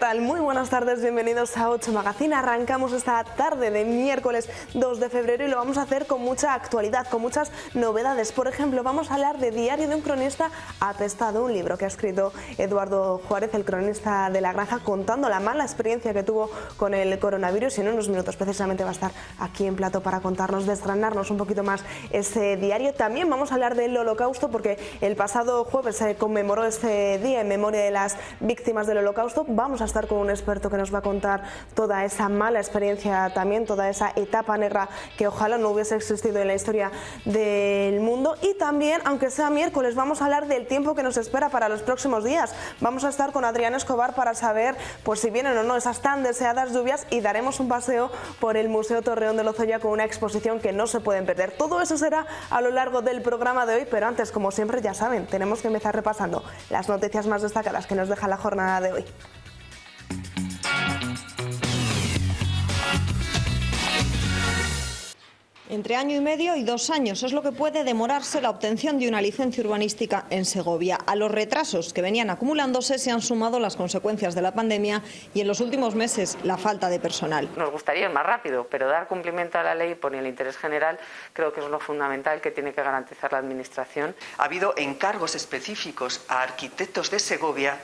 tal? Muy buenas tardes, bienvenidos a 8 Magazine. Arrancamos esta tarde de miércoles 2 de febrero y lo vamos a hacer con mucha actualidad, con muchas novedades. Por ejemplo, vamos a hablar de Diario de un cronista atestado, un libro que ha escrito Eduardo Juárez, el cronista de La Granja, contando la mala experiencia que tuvo con el coronavirus, y en unos minutos precisamente va a estar aquí en plató para contarnos, desgranarnos un poquito más ese diario. También vamos a hablar del Holocausto, porque el pasado jueves se conmemoró este día en memoria de las víctimas del Holocausto. Vamos a estar con un experto que nos va a contar toda esa mala experiencia, también toda esa etapa negra que ojalá no hubiese existido en la historia del mundo. Y también, aunque sea miércoles, vamos a hablar del tiempo que nos espera para los próximos días. Vamos a estar con Adrián Escobar para saber pues si vienen o no esas tan deseadas lluvias, y daremos un paseo por el Museo Torreón de Lozoya con una exposición que no se pueden perder. Todo eso será a lo largo del programa de hoy, pero antes, como siempre, ya saben, tenemos que empezar repasando las noticias más destacadas que nos deja la jornada de hoy. Entre año y medio y 2 años es lo que puede demorarse la obtención de una licencia urbanística en Segovia. A los retrasos que venían acumulándose se han sumado las consecuencias de la pandemia y en los últimos meses la falta de personal. Nos gustaría ir más rápido, pero dar cumplimiento a la ley por el interés general creo que es lo fundamental que tiene que garantizar la Administración. Ha habido encargos específicos a arquitectos de Segovia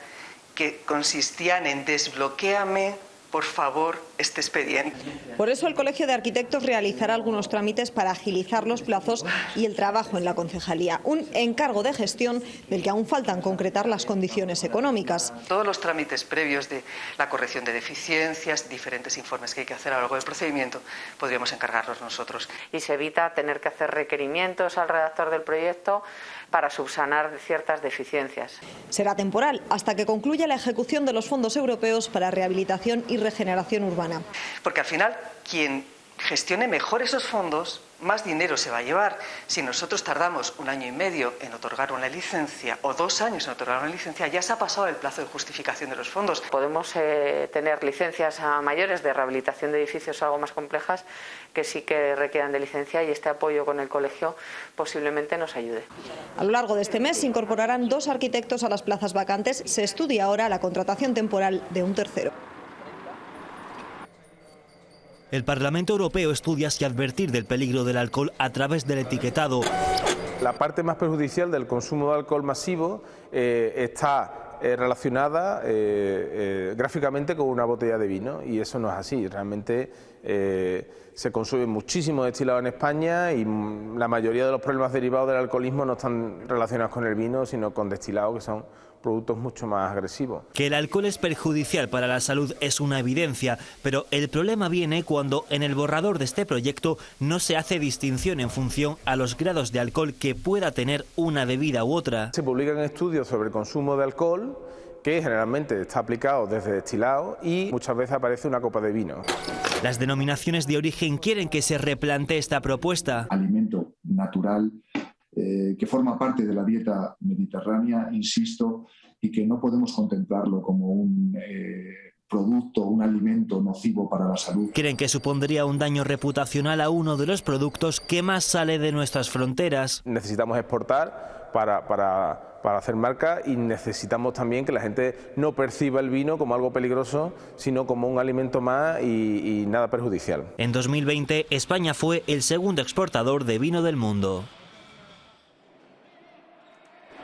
que consistían en desbloquéame, por favor, este expediente. Por eso el Colegio de Arquitectos realizará algunos trámites para agilizar los plazos y el trabajo en la concejalía. Un encargo de gestión del que aún faltan concretar las condiciones económicas. Todos los trámites previos de la corrección de deficiencias, diferentes informes que hay que hacer a lo largo del procedimiento, podríamos encargarlos nosotros. Y se evita tener que hacer requerimientos al redactor del proyecto para subsanar ciertas deficiencias. Será temporal hasta que concluya la ejecución de los fondos europeos para rehabilitación y regeneración urbana. Porque al final, quien gestione mejor esos fondos, más dinero se va a llevar. Si nosotros tardamos 1 año y medio en otorgar una licencia o 2 años en otorgar una licencia, ya se ha pasado el plazo de justificación de los fondos. Podemos tener licencias a mayores de rehabilitación de edificios algo más complejas que sí que requieran de licencia, y este apoyo con el colegio posiblemente nos ayude. A lo largo de este mes se incorporarán 2 arquitectos a las plazas vacantes. Se estudia ahora la contratación temporal de un tercero. El Parlamento Europeo estudia si advertir del peligro del alcohol a través del etiquetado. La parte más perjudicial del consumo de alcohol masivo está relacionada gráficamente con una botella de vino, y eso no es así. Realmente se consume muchísimo destilado en España y la mayoría de los problemas derivados del alcoholismo no están relacionados con el vino, sino con destilados, que son productos mucho más agresivos. Que el alcohol es perjudicial para la salud es una evidencia, pero el problema viene cuando en el borrador de este proyecto no se hace distinción en función a los grados de alcohol que pueda tener una bebida u otra. Se publican estudios sobre el consumo de alcohol, que generalmente está aplicado desde destilado, y muchas veces aparece una copa de vino. Las denominaciones de origen quieren que se replantee esta propuesta. Alimento natural, que forma parte de la dieta mediterránea, insisto, y que no podemos contemplarlo como un producto, un alimento nocivo para la salud. Creen que supondría un daño reputacional a uno de los productos que más sale de nuestras fronteras. Necesitamos exportar para hacer marca, y necesitamos también que la gente no perciba el vino como algo peligroso, sino como un alimento más y nada perjudicial. En 2020, España fue el segundo exportador de vino del mundo.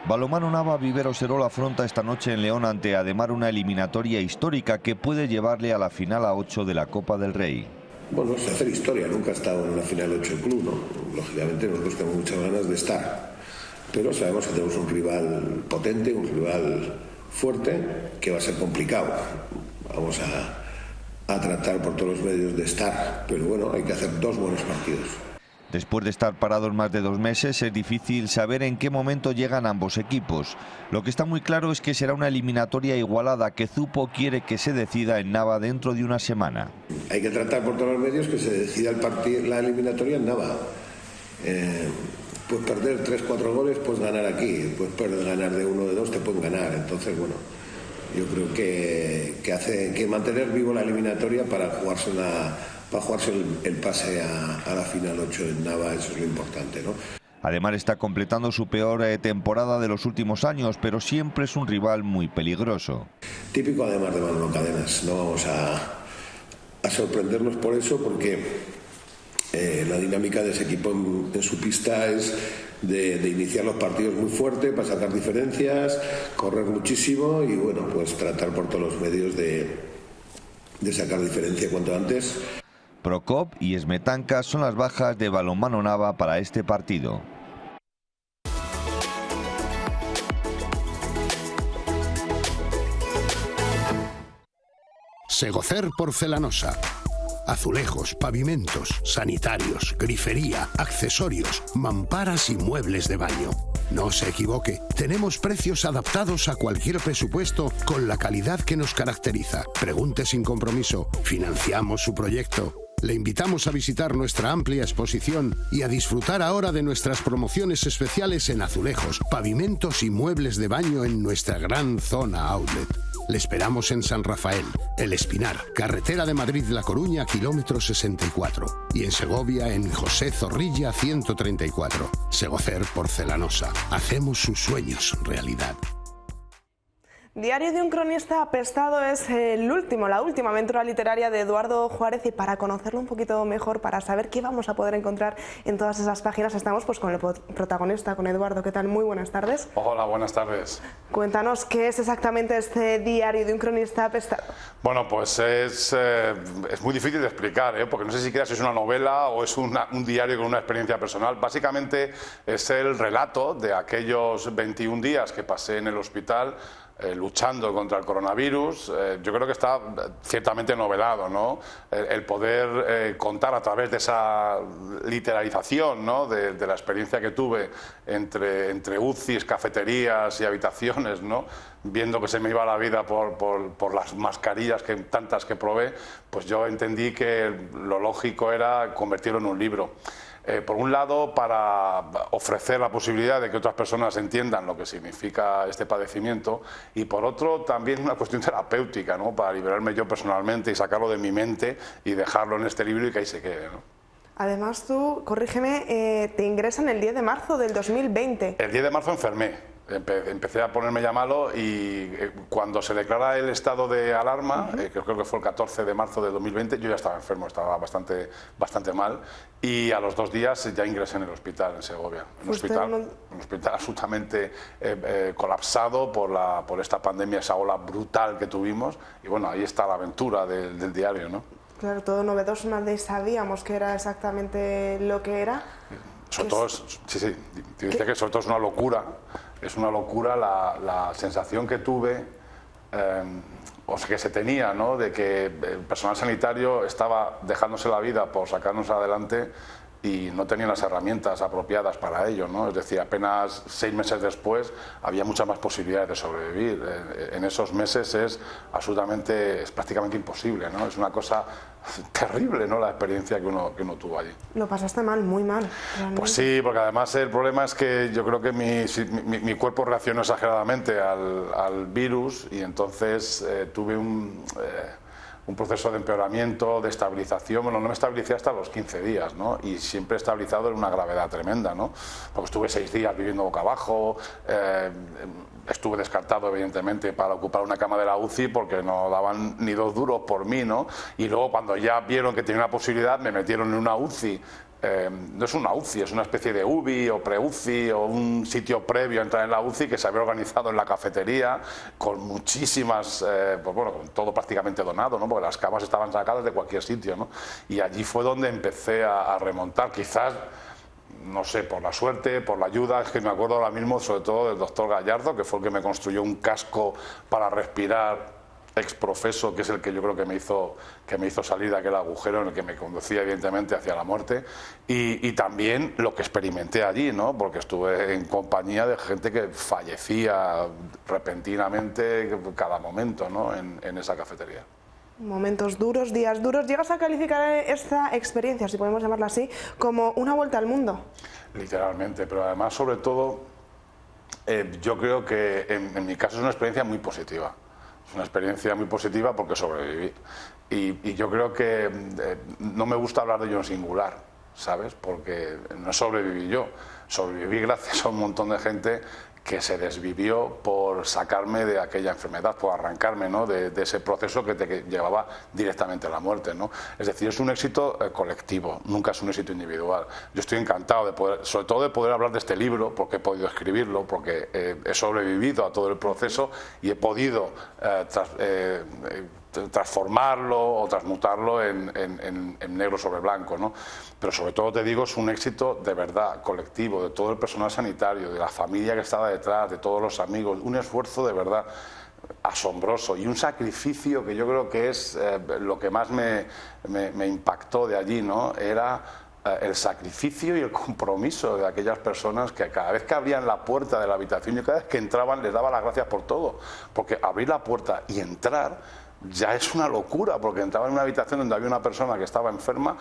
Balonmano Nava Vivero Serol afronta esta noche en León ante Ademar una eliminatoria histórica que puede llevarle a la final a 8 de la Copa del Rey. Bueno, es hacer historia, nunca ha estado en la final 8 el club, ¿no? Lógicamente nosotros tenemos muchas ganas de estar, pero sabemos que tenemos un rival potente, un rival fuerte, que va a ser complicado. Vamos a tratar por todos los medios de estar, pero bueno, hay que hacer 2 buenos partidos. Después de estar parados más de 2 meses, es difícil saber en qué momento llegan ambos equipos. Lo que está muy claro es que será una eliminatoria igualada que Zupo quiere que se decida en Nava dentro de una semana. Hay que tratar por todos los medios que se decida la eliminatoria en Nava. Puedes perder 3-4 goles, puedes ganar aquí, puedes ganar de 1 o de 2, te pueden ganar. Entonces, bueno, yo creo que hace que mantener vivo la eliminatoria para jugarse el pase a la final 8 en Nava, eso es lo importante, ¿no? Además está completando su peor temporada de los últimos años, pero siempre es un rival muy peligroso. Típico además de Manolo Cadenas, no vamos a sorprendernos por eso, porque la dinámica de ese equipo en su pista es de iniciar los partidos muy fuerte para sacar diferencias, correr muchísimo y bueno, pues tratar por todos los medios de sacar diferencia cuanto antes. Prokop y Smetanka son las bajas de Balonmano Nava para este partido. Segocer Porcelanosa. Azulejos, pavimentos, sanitarios, grifería, accesorios, mamparas y muebles de baño. No se equivoque, tenemos precios adaptados a cualquier presupuesto con la calidad que nos caracteriza. Pregunte sin compromiso, financiamos su proyecto. Le invitamos a visitar nuestra amplia exposición y a disfrutar ahora de nuestras promociones especiales en azulejos, pavimentos y muebles de baño en nuestra gran zona outlet. Le esperamos en San Rafael, El Espinar, carretera de Madrid-La Coruña, kilómetro 64. Y en Segovia, en José Zorrilla 134. Segocer Porcelanosa. Hacemos sus sueños realidad. Diario de un cronista apestado es la última aventura literaria de Eduardo Juárez, y para conocerlo un poquito mejor, para saber qué vamos a poder encontrar en todas esas páginas, estamos pues con el protagonista, con Eduardo. ¿Qué tal? Muy buenas tardes. Hola, buenas tardes. Cuéntanos, ¿qué es exactamente este Diario de un cronista apestado? Bueno, pues es muy difícil de explicar, porque no sé siquiera si es una novela o es un diario con una experiencia personal. Básicamente es el relato de aquellos 21 días que pasé en el hospital luchando contra el coronavirus. Yo creo que está ciertamente novelado, ¿no? El poder contar a través de esa literarización, ¿no? de la experiencia que tuve entre UCIs, cafeterías y habitaciones, ¿no? Viendo que se me iba la vida por las mascarillas tantas que probé, pues yo entendí que lo lógico era convertirlo en un libro. Por un lado, para ofrecer la posibilidad de que otras personas entiendan lo que significa este padecimiento, y por otro, también una cuestión terapéutica, ¿no? Para liberarme yo personalmente y sacarlo de mi mente y dejarlo en este libro y que ahí se quede, ¿no? Además tú, corrígeme, te ingresan el 10 de marzo del 2020. El 10 de marzo enfermé. Empecé a ponerme ya malo y cuando se declara el estado de alarma, que creo que fue el 14 de marzo de 2020, yo ya estaba enfermo, estaba bastante mal, y a los 2 días ya ingresé en el hospital en Segovia. Un hospital absolutamente colapsado por esta pandemia, esa ola brutal que tuvimos, y bueno, ahí está la aventura del diario, ¿no? Claro, todo novedoso, nadie sabíamos qué era exactamente lo que era. Sobre todo, sí, te decía que sobre todo es una locura. Es una locura la sensación que tuve, o sea, que se tenía, ¿no? De que el personal sanitario estaba dejándose la vida por sacarnos adelante y no tenían las herramientas apropiadas para ello, ¿no? Es decir, apenas 6 meses después había muchas más posibilidades de sobrevivir. En esos meses es prácticamente imposible, ¿no? Es una cosa terrible, ¿no? La experiencia que uno tuvo allí. Lo pasaste mal, muy mal, realmente. Pues sí, porque además el problema es que yo creo que mi cuerpo reaccionó exageradamente al virus, y entonces tuve un proceso de empeoramiento, de estabilización. Bueno, no me estabilicé hasta los 15 días, ¿no? Y siempre estabilizado en una gravedad tremenda, ¿no? Porque estuve 6 días viviendo boca abajo, estuve descartado, evidentemente, para ocupar una cama de la UCI porque no daban ni 2 duros por mí, ¿no? Y luego, cuando ya vieron que tenía una posibilidad, me metieron en una UCI. No es una UCI, es una especie de UBI o pre-UCI o un sitio previo a entrar en la UCI que se había organizado en la cafetería con muchísimas, pues bueno, con todo prácticamente donado, ¿no? Porque las camas estaban sacadas de cualquier sitio, ¿no? Y allí fue donde empecé a remontar, quizás, no sé, por la suerte, por la ayuda. Es que me acuerdo ahora mismo sobre todo del doctor Gallardo, que fue el que me construyó un casco para respirar exprofeso, que es el que yo creo que me hizo salir de aquel agujero en el que me conducía evidentemente hacia la muerte, y también lo que experimenté allí, ¿no? Porque estuve en compañía de gente que fallecía repentinamente cada momento, ¿no? en esa cafetería. Momentos duros, días duros. ¿Llegas a calificar esta experiencia, si podemos llamarla así, como una vuelta al mundo? Literalmente, pero además, sobre todo, yo creo que en mi caso es una experiencia muy positiva. Es una experiencia muy positiva porque sobreviví. Y yo creo que no me gusta hablar de ello en singular, ¿sabes? Porque no sobreviví yo. sobreviví gracias a un montón de gente que se desvivió por sacarme de aquella enfermedad, por arrancarme, ¿no?, de ese proceso que te llevaba directamente a la muerte, ¿no? Es decir, es un éxito colectivo, nunca es un éxito individual. Yo estoy encantado de poder, sobre todo de poder hablar de este libro, porque he podido escribirlo, porque he sobrevivido a todo el proceso y he podido transformarlo o transmutarlo en negro sobre blanco, ¿no? Pero sobre todo te digo, es un éxito de verdad colectivo, de todo el personal sanitario, de la familia que estaba detrás, de todos los amigos, un esfuerzo de verdad asombroso y un sacrificio que yo creo que es lo que más me impactó de allí, ¿no? Era el sacrificio y el compromiso de aquellas personas que cada vez que abrían la puerta de la habitación y cada vez que entraban les daba las gracias por todo, porque abrir la puerta y entrar ya es una locura, porque entraba en una habitación donde había una persona que estaba enferma,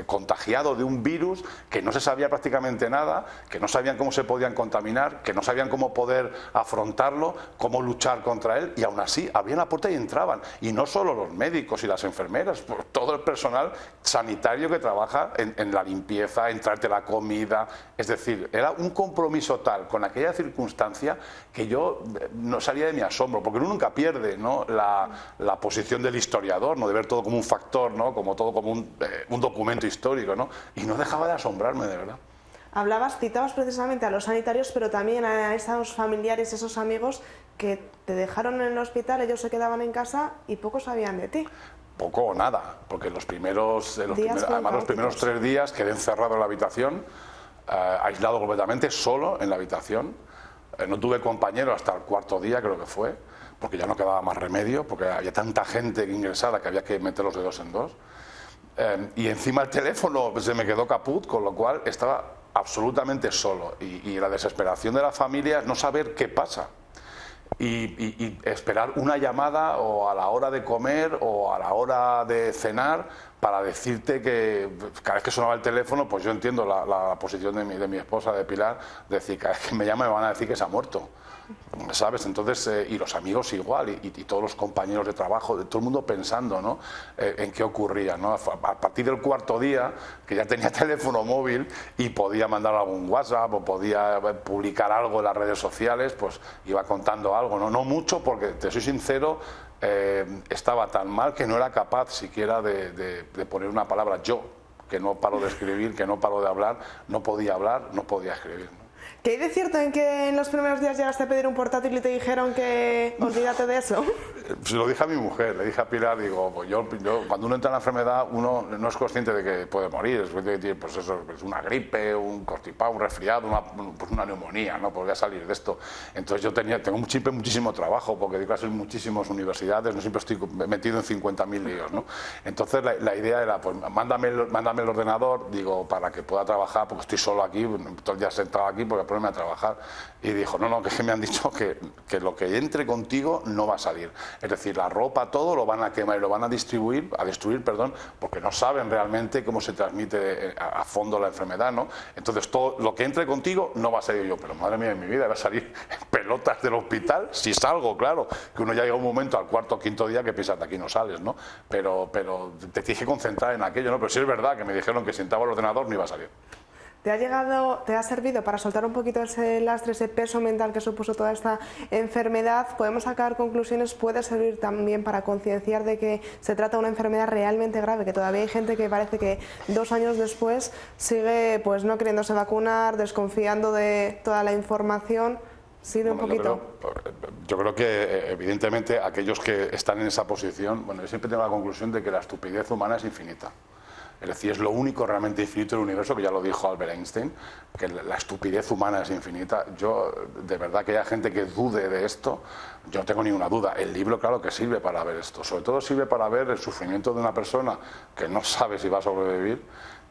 contagiado de un virus, que no se sabía prácticamente nada, que no sabían cómo se podían contaminar, que no sabían cómo poder afrontarlo, cómo luchar contra él, y aún así abrían la puerta y entraban. Y no solo los médicos y las enfermeras, todo el personal sanitario que trabaja en la limpieza, en traerte la comida. Es decir, era un compromiso tal con aquella circunstancia que yo no salía de mi asombro, porque uno nunca pierde, ¿no?, la posición del historiador, ¿no?, de ver todo como un factor, ¿no?, como todo como un documento histórico, ¿no?, y no dejaba de asombrarme, de verdad. Citabas precisamente a los sanitarios, pero también a esos familiares, esos amigos que te dejaron en el hospital, ellos se quedaban en casa y poco sabían de ti. Poco o nada, porque los primeros 3 días quedé encerrado en la habitación, aislado completamente, solo en la habitación. No tuve compañero hasta el 4.º día, creo que fue, porque ya no quedaba más remedio, porque había tanta gente ingresada que había que meter los dedos en dos. Y encima el teléfono se me quedó caput, con lo cual estaba absolutamente solo. Y la desesperación de la familia es no saber qué pasa. Y esperar una llamada o a la hora de comer o a la hora de cenar para decirte que cada vez que sonaba el teléfono, pues yo entiendo la posición de mi esposa, de Pilar, de decir, cada vez que me llama me van a decir que se ha muerto, ¿sabes? Entonces, y los amigos igual, y todos los compañeros de trabajo, todo el mundo pensando, ¿no?, en qué ocurría, ¿no? A partir del 4.º día, que ya tenía teléfono móvil y podía mandar algún WhatsApp o podía publicar algo en las redes sociales, pues iba contando algo, no mucho, porque te soy sincero, estaba tan mal que no era capaz siquiera de poner una palabra. Yo, que no paro de escribir, que no paro de hablar, no podía escribir, ¿no? ¿Qué hay de cierto en que en los primeros días llegaste a pedir un portátil y te dijeron que olvídate de eso? Se lo dije a mi mujer, le dije a Pilar, digo, pues yo cuando uno entra en la enfermedad, uno no es consciente de que puede morir, es consciente de que tiene, pues eso, pues una gripe, un constipado, un resfriado, una neumonía, no podría salir de esto. Entonces yo tengo siempre muchísimo trabajo, porque doy clases en muchísimas universidades, no siempre estoy metido en 50.000 líos, ¿no? Entonces la idea era, pues mándame el ordenador, digo, para que pueda trabajar, porque estoy solo aquí, todo el día sentado aquí, porque ponerme a trabajar. Y dijo, no, que me han dicho que lo que entre contigo no va a salir. Es decir, la ropa, todo lo van a quemar y lo van a destruir, porque no saben realmente cómo se transmite a fondo la enfermedad, ¿no? Entonces, todo lo que entre contigo no va a salir. Yo, pero madre mía de mi vida, va a salir en pelotas del hospital, si salgo, claro, que uno ya llega un momento al 4.º o 5.º día que piensas, de aquí no sales, ¿no? Pero te tienes que concentrar en aquello, ¿no? Pero sí es verdad que me dijeron que si entraba el ordenador no iba a salir. ¿Te ha servido para soltar un poquito ese lastre, ese peso mental que supuso toda esta enfermedad? ¿Podemos sacar conclusiones? ¿Puede servir también para concienciar de que se trata de una enfermedad realmente grave? Que todavía hay gente que parece que 2 años después sigue pues no queriéndose vacunar, desconfiando de toda la información. ¿Sirve un poquito? Yo creo que evidentemente aquellos que están en esa posición, yo siempre tengo la conclusión de que la estupidez humana es infinita. Es decir, es lo único realmente infinito del universo, que ya lo dijo Albert Einstein, que la estupidez humana es infinita. Yo, de verdad, que haya gente que dude de esto, yo no tengo ninguna duda. El libro, claro que sirve para ver esto. Sobre todo sirve para ver el sufrimiento de una persona que no sabe si va a sobrevivir,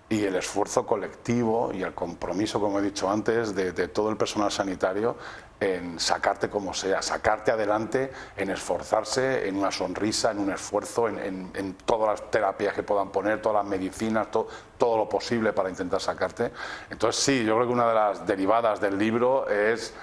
y el esfuerzo colectivo y el compromiso, como he dicho antes, de todo el personal sanitario en sacarte como sea, sacarte adelante, en esforzarse, en una sonrisa, en un esfuerzo, en todas las terapias que puedan poner, todas las medicinas, todo lo posible para intentar sacarte. Entonces sí, yo creo que una de las derivadas del libro es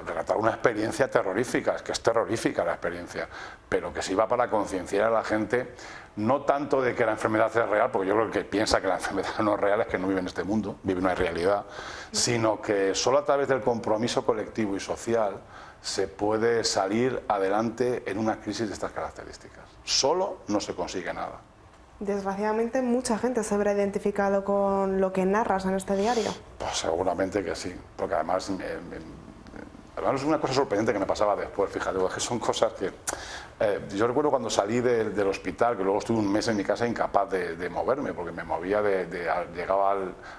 relatar una experiencia terrorífica, es que es terrorífica la experiencia, pero que sirva para concienciar a la gente, no tanto de que la enfermedad es real, porque yo creo que piensa que la enfermedad no es real es que no vive en este mundo, vive una realidad, sino que solo a través del compromiso colectivo y social se puede salir adelante en una crisis de estas características. Solo no se consigue nada. Desgraciadamente mucha gente se habrá identificado con lo que narras en este diario. Pues seguramente que sí, porque además es una cosa sorprendente que me pasaba después, fíjate, que son cosas que... yo recuerdo cuando salí del hospital, que luego estuve un mes en mi casa incapaz de moverme, porque me movía,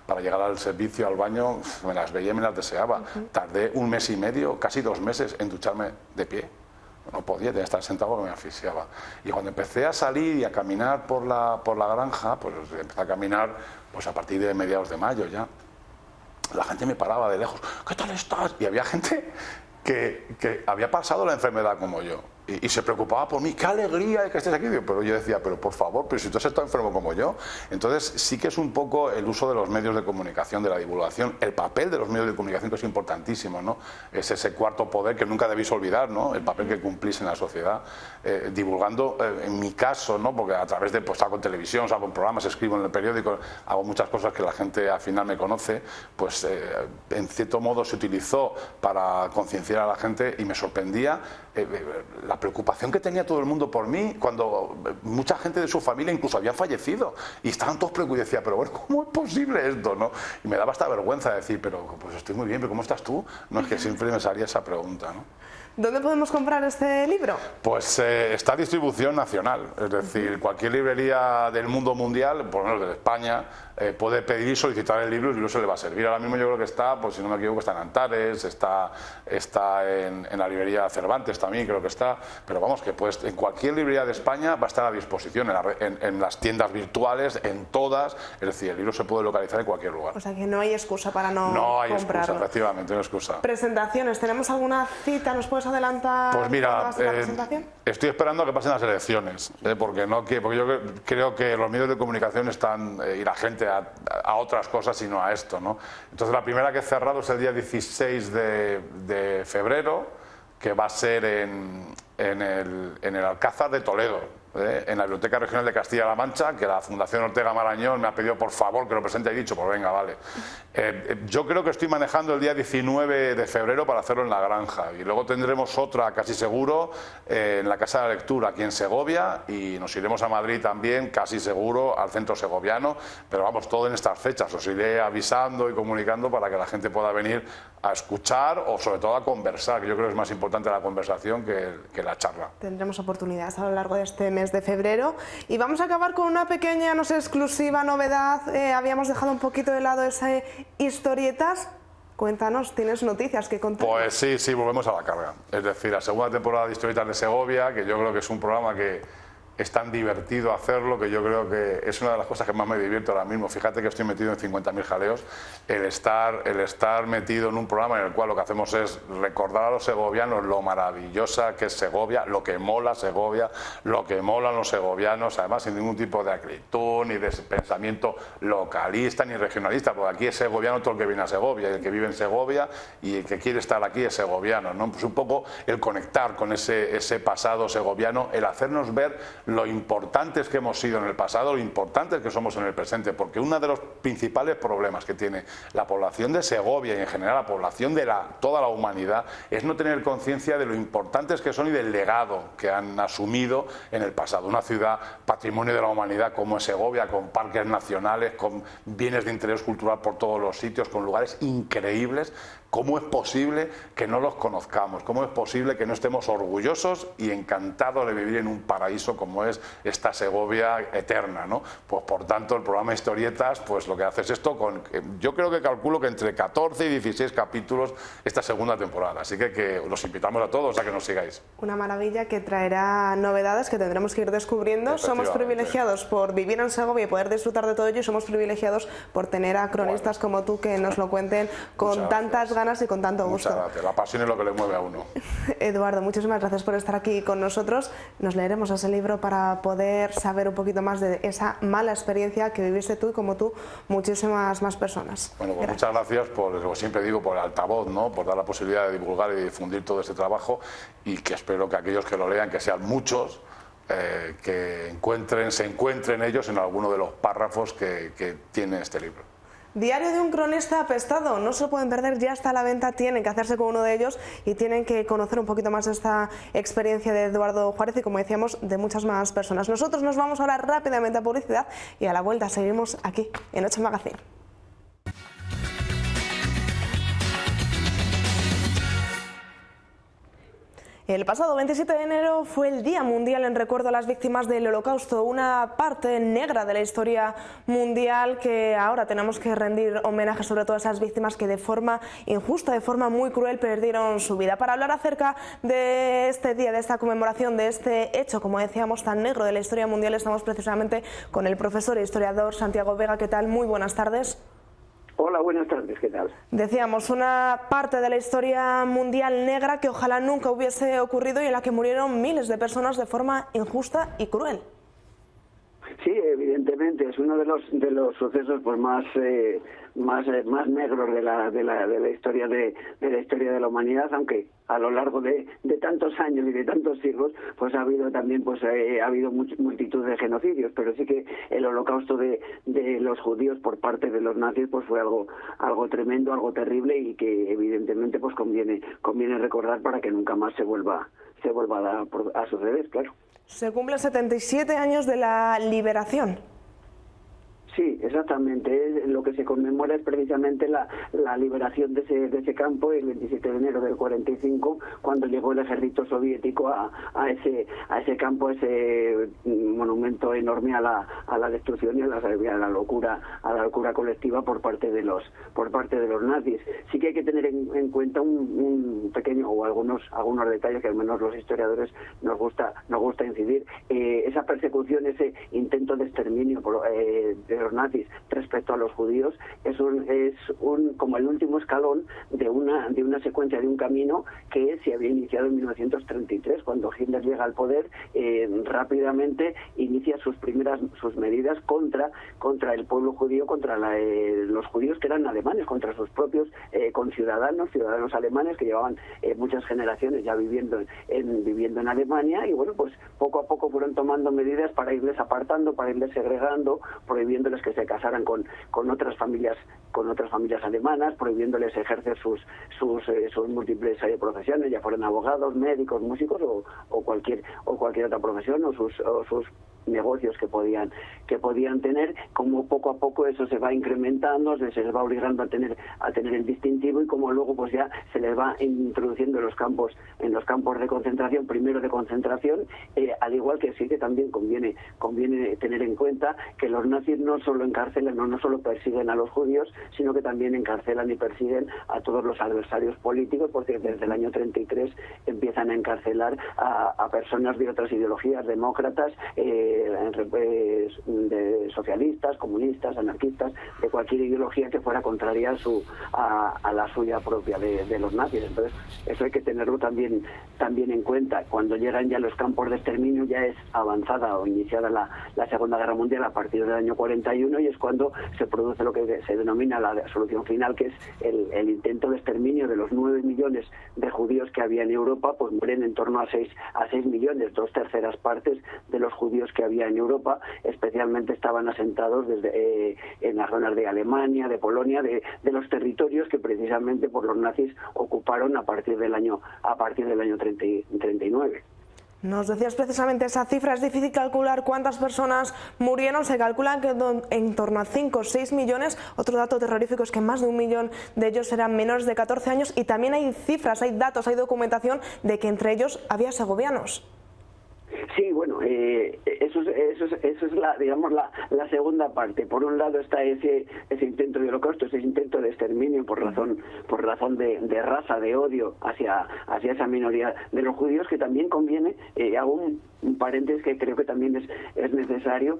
para llegar al servicio, al baño, me las veía y me las deseaba. Tardé un mes y medio, casi 2 meses, en ducharme de pie. No podía, tenía que estar sentado porque me asfixiaba. Y cuando empecé a salir y a caminar por la granja, pues empecé a caminar pues a partir de mediados de mayo ya. La gente me paraba de lejos, ¿qué tal estás? Y había gente que había pasado la enfermedad como yo y se preocupaba por mí, qué alegría de que estés aquí. Pero yo decía, pero por favor, pero si tú has estado enfermo como yo. Entonces sí que es un poco el uso de los medios de comunicación, de la divulgación, el papel de los medios de comunicación, que es importantísimo, ¿no? Es ese cuarto poder que nunca debéis olvidar, ¿no? El papel que cumplís en la sociedad, divulgando, en mi caso, ¿no? Porque a través de, pues salgo en televisión, salgo en programas, escribo en el periódico, hago muchas cosas que la gente al final me conoce, pues en cierto modo se utilizó para concienciar a la gente y me sorprendía la preocupación que tenía todo el mundo por mí, cuando mucha gente de su familia incluso habían fallecido y estaban todos preocupados. Y decía, pero bueno, ¿cómo es posible esto, no? Y me daba hasta vergüenza decir, pero pues estoy muy bien, pero ¿cómo estás tú? No, es que siempre me salía esa pregunta, ¿no? ¿Dónde podemos comprar este libro? Pues está a distribución nacional, es decir, cualquier librería del mundo mundial, por lo menos de España, puede pedir y solicitar el libro y el libro se le va a servir. Ahora mismo yo creo que está, pues si no me equivoco, está en Antares, está en la librería Cervantes también, creo que está, pero vamos, que pues en cualquier librería de España va a estar a disposición, en las tiendas virtuales, en todas, es decir, el libro se puede localizar en cualquier lugar. O sea que no hay excusa para no comprarlo. No hay excusa, efectivamente, no hay excusa. Presentaciones, ¿tenemos alguna cita? ¿Nos puedes adelantar? Pues mira, la presentación? Estoy esperando a que pasen las elecciones, porque yo creo que los medios de comunicación están, y la gente a otras cosas y no a esto, ¿no? Entonces la primera que he cerrado es el día 16 de febrero, que va a ser en el Alcázar de Toledo, en la Biblioteca Regional de Castilla-La Mancha, que la Fundación Ortega Marañón me ha pedido por favor que lo presente. He dicho, pues venga, vale. Yo creo que estoy manejando el día 19 de febrero para hacerlo en La Granja, y luego tendremos otra casi seguro en la Casa de la Lectura aquí en Segovia, y nos iremos a Madrid también casi seguro al Centro Segoviano, pero vamos, todo en estas fechas, os iré avisando y comunicando para que la gente pueda venir a escuchar o sobre todo a conversar, que yo creo que es más importante la conversación que la charla. Tendremos oportunidades a lo largo de este mes de febrero y vamos a acabar con una pequeña, no sé, exclusiva novedad. Habíamos dejado un poquito de lado esas historietas. Cuéntanos, ¿tienes noticias que contar? Pues sí, volvemos a la carga. Es decir, la segunda temporada de Historietas de Segovia, que yo creo que es un programa que es tan divertido hacerlo, que yo creo que es una de las cosas que más me divierto ahora mismo. Fíjate que estoy metido en 50.000 jaleos. El estar metido en un programa en el cual lo que hacemos es recordar a los segovianos lo maravillosa que es Segovia, lo que mola Segovia, lo que molan los segovianos, además sin ningún tipo de acritud, ni de pensamiento localista, ni regionalista, porque aquí es segoviano todo el que viene a Segovia, y el que vive en Segovia y el que quiere estar aquí es segoviano, ¿no? Pues un poco el conectar con ese pasado segoviano, el hacernos ver lo importantes que hemos sido en el pasado, lo importantes que somos en el presente, porque uno de los principales problemas que tiene la población de Segovia y en general la población de toda la humanidad es no tener conciencia de lo importantes que son y del legado que han asumido en el pasado. Una ciudad patrimonio de la humanidad como es Segovia, con parques nacionales, con bienes de interés cultural por todos los sitios, con lugares increíbles. ¿Cómo es posible que no los conozcamos? ¿Cómo es posible que no estemos orgullosos y encantados de vivir en un paraíso como es esta Segovia eterna, ¿no? Pues por tanto el programa Historietas, pues lo que hace es esto yo creo que calculo que entre 14 y 16 capítulos esta segunda temporada, así que los invitamos a todos a que nos sigáis. Una maravilla que traerá novedades que tendremos que ir descubriendo. Somos privilegiados por vivir en Segovia y poder disfrutar de todo ello, y somos privilegiados por tener a cronistas como tú que nos lo cuenten con tantas ganas y con tanto gusto. Muchas gracias, la pasión es lo que le mueve a uno. Eduardo, muchísimas gracias por estar aquí con nosotros. Nos leeremos ese libro para poder saber un poquito más de esa mala experiencia que viviste tú y como tú muchísimas más personas. Bueno, pues muchas gracias por, lo que siempre digo, por el altavoz, ¿no? Por dar la posibilidad de divulgar y difundir todo este trabajo, y que espero que aquellos que lo lean, que sean muchos, que se encuentren ellos en alguno de los párrafos que tiene este libro. Diario de un cronista apestado, no se lo pueden perder, ya está a la venta, tienen que hacerse con uno de ellos y tienen que conocer un poquito más de esta experiencia de Eduardo Juárez y, como decíamos, de muchas más personas. Nosotros nos vamos ahora rápidamente a publicidad y a la vuelta seguimos aquí en 8 Magazine. El pasado 27 de enero fue el Día Mundial en recuerdo a las víctimas del Holocausto, una parte negra de la historia mundial que ahora tenemos que rendir homenaje sobre todo a esas víctimas que de forma injusta, de forma muy cruel perdieron su vida. Para hablar acerca de este día, de esta conmemoración, de este hecho, como decíamos, tan negro de la historia mundial, estamos precisamente con el profesor e historiador Santiago Vega. ¿Qué tal? Muy buenas tardes. Hola, buenas tardes, ¿qué tal? Decíamos, una parte de la historia mundial negra que ojalá nunca hubiese ocurrido y en la que murieron miles de personas de forma injusta y cruel. Sí, evidentemente, es uno de los sucesos pues más negros de la historia de la historia de la humanidad, aunque a lo largo de tantos años y de tantos siglos pues ha habido también ha habido multitud de genocidios, pero sí que el holocausto de los judíos por parte de los nazis pues fue algo tremendo, algo terrible, y que evidentemente pues conviene recordar para que nunca más se vuelva a suceder, claro. Se cumplen 77 años de la liberación. Sí, exactamente. Lo que se conmemora es precisamente la liberación de ese campo el 27 de enero del 45, cuando llegó el ejército soviético a ese campo, a ese monumento enorme a la destrucción y a la locura colectiva por parte de los nazis. Sí que hay que tener en cuenta un pequeño o algunos detalles que al menos los historiadores nos gusta incidir. Esa persecución, ese intento de exterminio de los nazis respecto a los judíos es como el último escalón de una secuencia, de un camino que se había iniciado en 1933, cuando Hitler llega al poder. Rápidamente inicia sus medidas contra el pueblo judío, contra los judíos que eran alemanes, contra sus propios ciudadanos alemanes que llevaban muchas generaciones ya viviendo en Alemania, y bueno, pues poco a poco fueron tomando medidas para irles apartando, para irles segregando, prohibiéndoles que se casaran con otras familias alemanas, prohibiéndoles ejercer sus múltiples profesiones, ya fueran abogados, médicos, músicos o cualquier otra profesión, o sus negocios que podían tener. Como poco a poco eso se va incrementando, se les va obligando a tener el distintivo, y como luego pues ya se les va introduciendo en los campos de concentración, primero de concentración, al igual que sí que también conviene tener en cuenta que los nazis no solo encarcelan, no solo persiguen a los judíos, sino que también encarcelan y persiguen a todos los adversarios políticos, porque desde el año 33 empiezan a encarcelar a personas de otras ideologías, demócratas, de socialistas, comunistas, anarquistas, de cualquier ideología que fuera contraria a la suya propia de los nazis. Entonces eso hay que tenerlo también en cuenta. Cuando llegan ya los campos de exterminio, ya es avanzada o iniciada la Segunda Guerra Mundial a partir del año 41, y es cuando se produce lo que se denomina la solución final, que es el intento de exterminio de los 9 millones de judíos que había en Europa. Pues mueren en torno a 6 millones, 2/3 partes de los judíos que había en Europa. Especialmente estaban asentados en las zonas de Alemania, de Polonia, de los territorios que precisamente por los nazis ocuparon a partir del año 39. Nos decías precisamente esa cifra. Es difícil calcular cuántas personas murieron. Se calcula que en torno a 5 o 6 millones. Otro dato terrorífico es que más de 1 millón de ellos eran menores de 14 años. Y también hay cifras, hay datos, hay documentación de que entre ellos había segovianos. Sí, bueno, eso es la segunda parte. Por un lado está ese intento de holocausto, ese intento de exterminio por razón de raza, de odio hacia esa minoría de los judíos, que también conviene, hago un paréntesis que creo que también es necesario,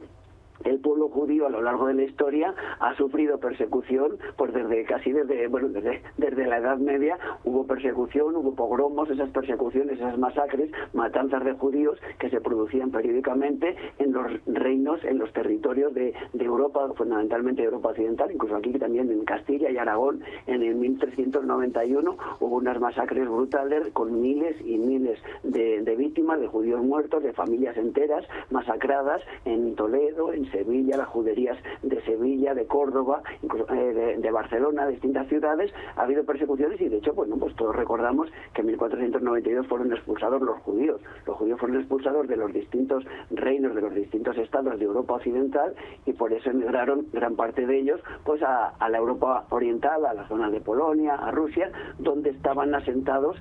el pueblo judío a lo largo de la historia ha sufrido persecución, pues desde la Edad Media hubo persecución, hubo pogromos, esas persecuciones, esas masacres, matanzas de judíos que se producían periódicamente en los reinos, en los territorios de Europa, fundamentalmente de Europa Occidental, incluso aquí también en Castilla y Aragón. En el 1391 hubo unas masacres brutales con miles y miles de víctimas, de judíos muertos, de familias enteras masacradas en Toledo, en Sevilla, las juderías de Sevilla, de Córdoba, incluso de Barcelona, de distintas ciudades. Ha habido persecuciones y de hecho, pues todos recordamos que en 1492 fueron expulsados los judíos. Los judíos fueron expulsados de los distintos reinos, de los distintos estados de Europa Occidental, y por eso emigraron gran parte de ellos pues a la Europa Oriental, a la zona de Polonia, a Rusia, donde estaban asentados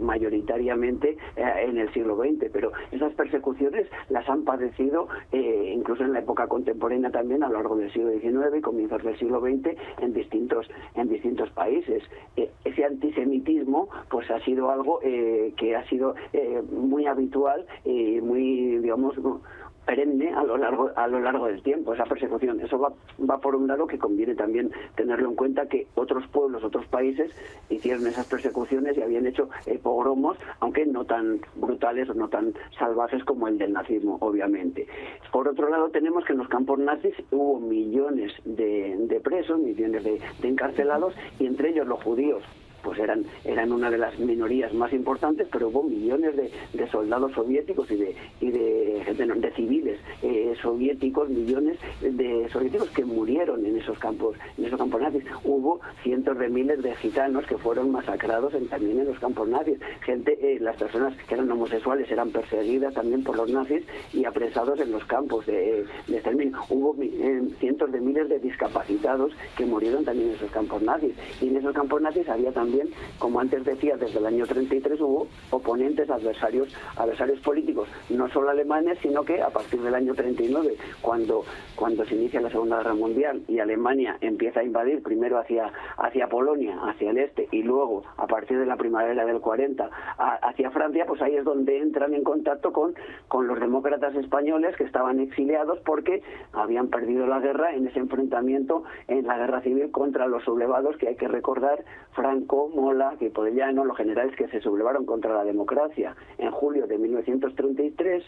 mayoritariamente en el siglo XX. Pero esas persecuciones las han padecido incluso en la época contemporánea también, a lo largo del siglo XIX y comienzos del siglo XX, en distintos países. Ese antisemitismo pues ha sido algo que ha sido muy habitual y muy, digamos, perenne a lo largo del tiempo, esa persecución. Eso va por un lado, que conviene también tenerlo en cuenta, que otros pueblos, otros países hicieron esas persecuciones y habían hecho pogromos, aunque no tan brutales o no tan salvajes como el del nazismo, obviamente. Por otro lado, tenemos que en los campos nazis hubo millones de presos, millones de encarcelados, y entre ellos los judíos pues eran una de las minorías más importantes, pero hubo millones de soldados soviéticos y de civiles soviéticos, millones de soviéticos que murieron en esos campos nazis. Hubo cientos de miles de gitanos que fueron masacrados también en los campos nazis. Las personas que eran homosexuales eran perseguidas también por los nazis y apresados en los campos de exterminio. Hubo cientos de miles de discapacitados que murieron también en esos campos nazis. Y en esos campos nazis había también, como antes decía, desde el año 33 hubo oponentes, adversarios políticos, no solo alemanes, sino que a partir del año 39, cuando se inicia la Segunda Guerra Mundial y Alemania empieza a invadir primero hacia Polonia, hacia el este, y luego a partir de la primavera del 40 hacia Francia, pues ahí es donde entran en contacto con los demócratas españoles que estaban exiliados porque habían perdido la guerra en ese enfrentamiento en la guerra civil contra los sublevados, que hay que recordar, Franco, Mola, Quipodellano, los generales que se sublevaron contra la democracia en julio de 1936,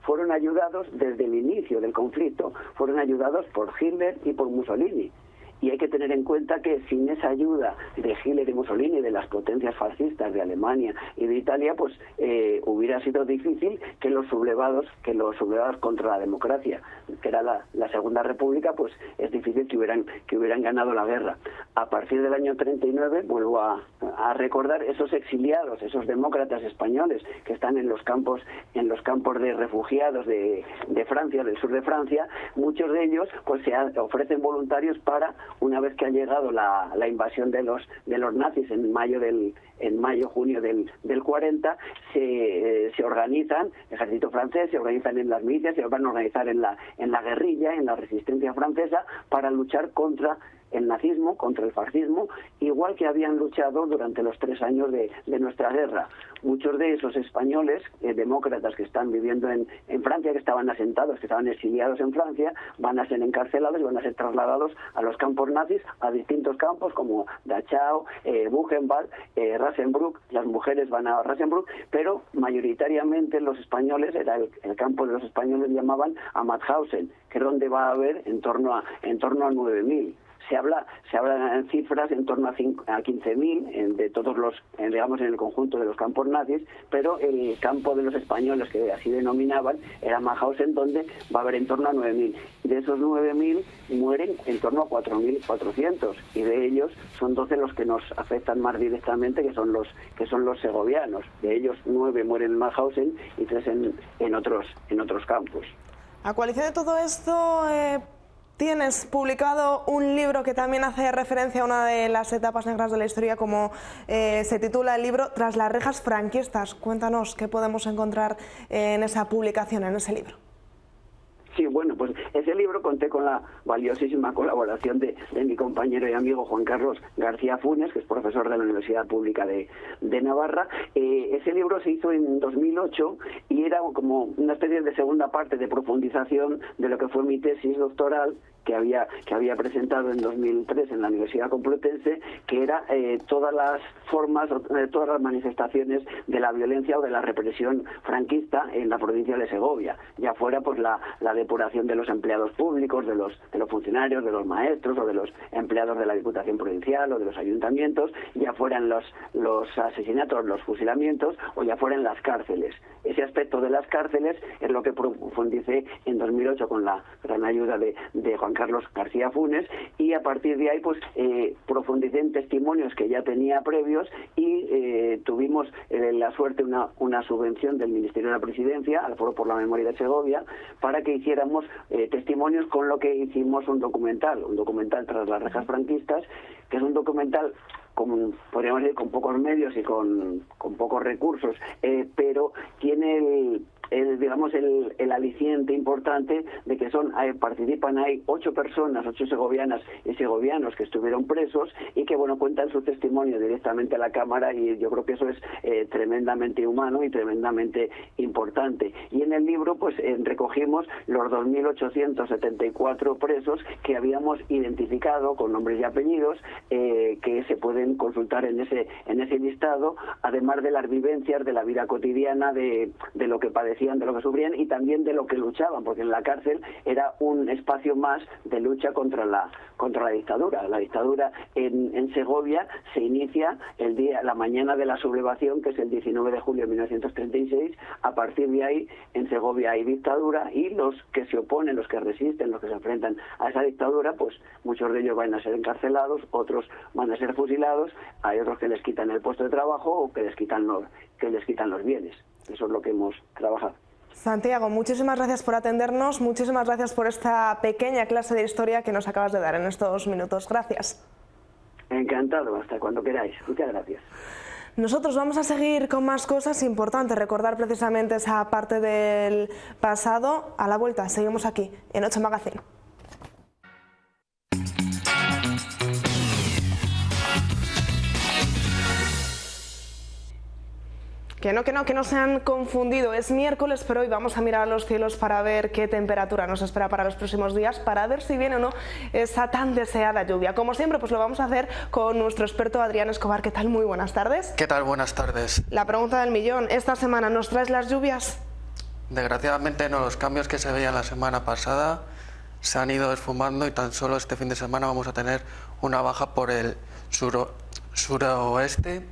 fueron ayudados desde el inicio del conflicto, fueron ayudados por Hitler y por Mussolini. Y hay que tener en cuenta que sin esa ayuda de Hitler y Mussolini, de las potencias fascistas de Alemania y de Italia, pues hubiera sido difícil que los sublevados contra la democracia, que era la Segunda República, pues es difícil que hubieran ganado la guerra. A partir del año 39, vuelvo a recordar, esos exiliados, esos demócratas españoles que están en los campos de refugiados de Francia, del sur de Francia, muchos de ellos pues se ofrecen voluntarios para, una vez que ha llegado la invasión de los nazis en mayo-junio del 40, se organizan, el ejército francés, se organizan en las milicias, se van a organizar en la guerrilla, en la resistencia francesa, para luchar contra el nazismo, contra el fascismo, igual que habían luchado durante los 3 años de nuestra guerra. Muchos de esos españoles, demócratas que están viviendo en Francia, que estaban asentados, que estaban exiliados en Francia, van a ser encarcelados y van a ser trasladados a los campos nazis, a distintos campos como Dachau, Buchenwald, Rasenbruck. Las mujeres van a Rasenbruck, pero mayoritariamente los españoles, era el campo de los españoles, llamaban a Mauthausen, que es donde va a haber en torno a 9.000. Se habla en cifras en torno a 15.000 de todos los, digamos, en el conjunto de los campos nazis, pero el campo de los españoles, que así denominaban, era Mauthausen, donde va a haber en torno a 9.000. De esos 9.000 mueren en torno a 4.400, y de ellos son 12 los que nos afectan más directamente, que son los segovianos. De ellos 9 mueren en Mauthausen y 3 en otros campos. A coalición de todo esto, tienes publicado un libro que también hace referencia a una de las etapas negras de la historia, como se titula el libro Tras las rejas franquistas. Cuéntanos qué podemos encontrar en esa publicación, en ese libro. Sí, Bueno, pues ese libro conté con la valiosísima colaboración de mi compañero y amigo Juan Carlos García Funes, que es profesor de la Universidad Pública de Navarra. Ese libro se hizo en 2008 y era como una especie de segunda parte de profundización de lo que fue mi tesis doctoral, que había presentado en 2003 en la Universidad Complutense, que era todas las formas, todas las manifestaciones de la violencia o de la represión franquista en la provincia de Segovia, ya fuera pues la depuración de los empleados públicos, de los funcionarios, de los maestros o de los empleados de la Diputación Provincial o de los ayuntamientos, ya fueran los asesinatos, los fusilamientos, o ya fueran las cárceles. Ese aspecto de las cárceles es lo que profundicé en 2008 con la gran ayuda de Juan Carlos García Funes, y a partir de ahí pues profundicé en testimonios que ya tenía previos y tuvimos la suerte, una subvención del Ministerio de la Presidencia al Foro por la Memoria de Segovia, para que hiciéramos testimonios, con lo que hicimos un documental tras las rejas franquistas, que es un documental podríamos decir con pocos medios y con pocos recursos, pero tiene el aliciente importante de que participan 8 personas, 8 segovianas y segovianos que estuvieron presos y que cuentan su testimonio directamente a la Cámara, y yo creo que eso es tremendamente humano y tremendamente importante. Y en el libro pues recogimos los 2.874 presos que habíamos identificado con nombres y apellidos, que se pueden consultar en ese listado, además de las vivencias de la vida cotidiana, de lo que padecían, de lo que sufrían y también de lo que luchaban, porque en la cárcel era un espacio más de lucha contra la dictadura. La dictadura en Segovia se inicia la mañana de la sublevación, que es el 19 de julio de 1936. A partir de ahí en Segovia hay dictadura, y los que se oponen, los que resisten, los que se enfrentan a esa dictadura, pues muchos de ellos van a ser encarcelados, otros van a ser fusilados, hay otros que les quitan el puesto de trabajo o que les quitan los bienes. Eso es lo que hemos trabajado. Santiago, muchísimas gracias por atendernos, muchísimas gracias por esta pequeña clase de historia que nos acabas de dar en estos minutos. Gracias. Encantado, hasta cuando queráis. Muchas gracias. Nosotros vamos a seguir con más cosas. Importante recordar precisamente esa parte del pasado. A la vuelta, seguimos aquí en 8 Magazine. Que no se han confundido. Es miércoles, pero hoy vamos a mirar a los cielos para ver qué temperatura nos espera para los próximos días, para ver si viene o no esa tan deseada lluvia. Como siempre, pues lo vamos a hacer con nuestro experto Adrián Escobar. ¿Qué tal? Muy buenas tardes. ¿Qué tal? Buenas tardes. La pregunta del millón, ¿esta semana nos traes las lluvias? Desgraciadamente no, los cambios que se veían la semana pasada se han ido esfumando, y tan solo este fin de semana vamos a tener una baja por el sureste,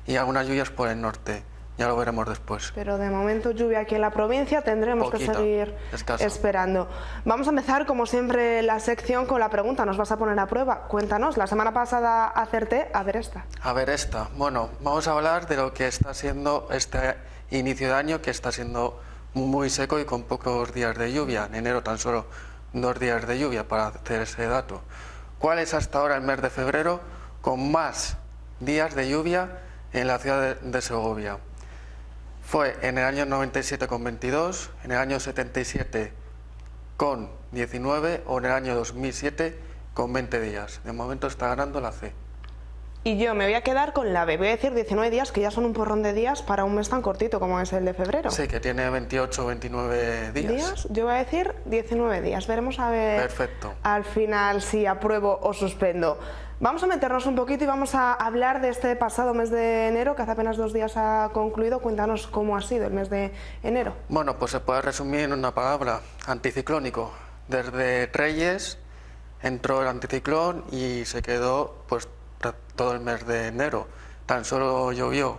y algunas lluvias por el norte. Ya lo veremos después. Pero de momento lluvia aquí en la provincia, tendremos que seguir esperando. Vamos a empezar, como siempre, la sección con la pregunta. Nos vas a poner a prueba. Cuéntanos, la semana pasada acerté, a ver esta. Bueno, vamos a hablar de lo que está siendo este inicio de año, que está siendo muy seco y con pocos días de lluvia. En enero tan solo 2 días de lluvia, para hacer ese dato. ¿Cuál es hasta ahora el mes de febrero con más días de lluvia en la ciudad de Segovia? Fue en el año 97 con 22, en el año 77 con 19 o en el año 2007 con 20 días. De momento está ganando la C. Y yo me voy a quedar con la B. Voy a decir 19 días, que ya son un porrón de días para un mes tan cortito como es el de febrero. Sí, que tiene 28 o 29 días. Yo voy a decir 19 días. Veremos a ver. Perfecto. Al final si apruebo o suspendo. Vamos a meternos un poquito y vamos a hablar de este pasado mes de enero, que hace apenas 2 días ha concluido. Cuéntanos cómo ha sido el mes de enero. Bueno, pues se puede resumir en una palabra: anticiclónico. Desde Reyes entró el anticiclón y se quedó pues todo el mes de enero. Tan solo llovió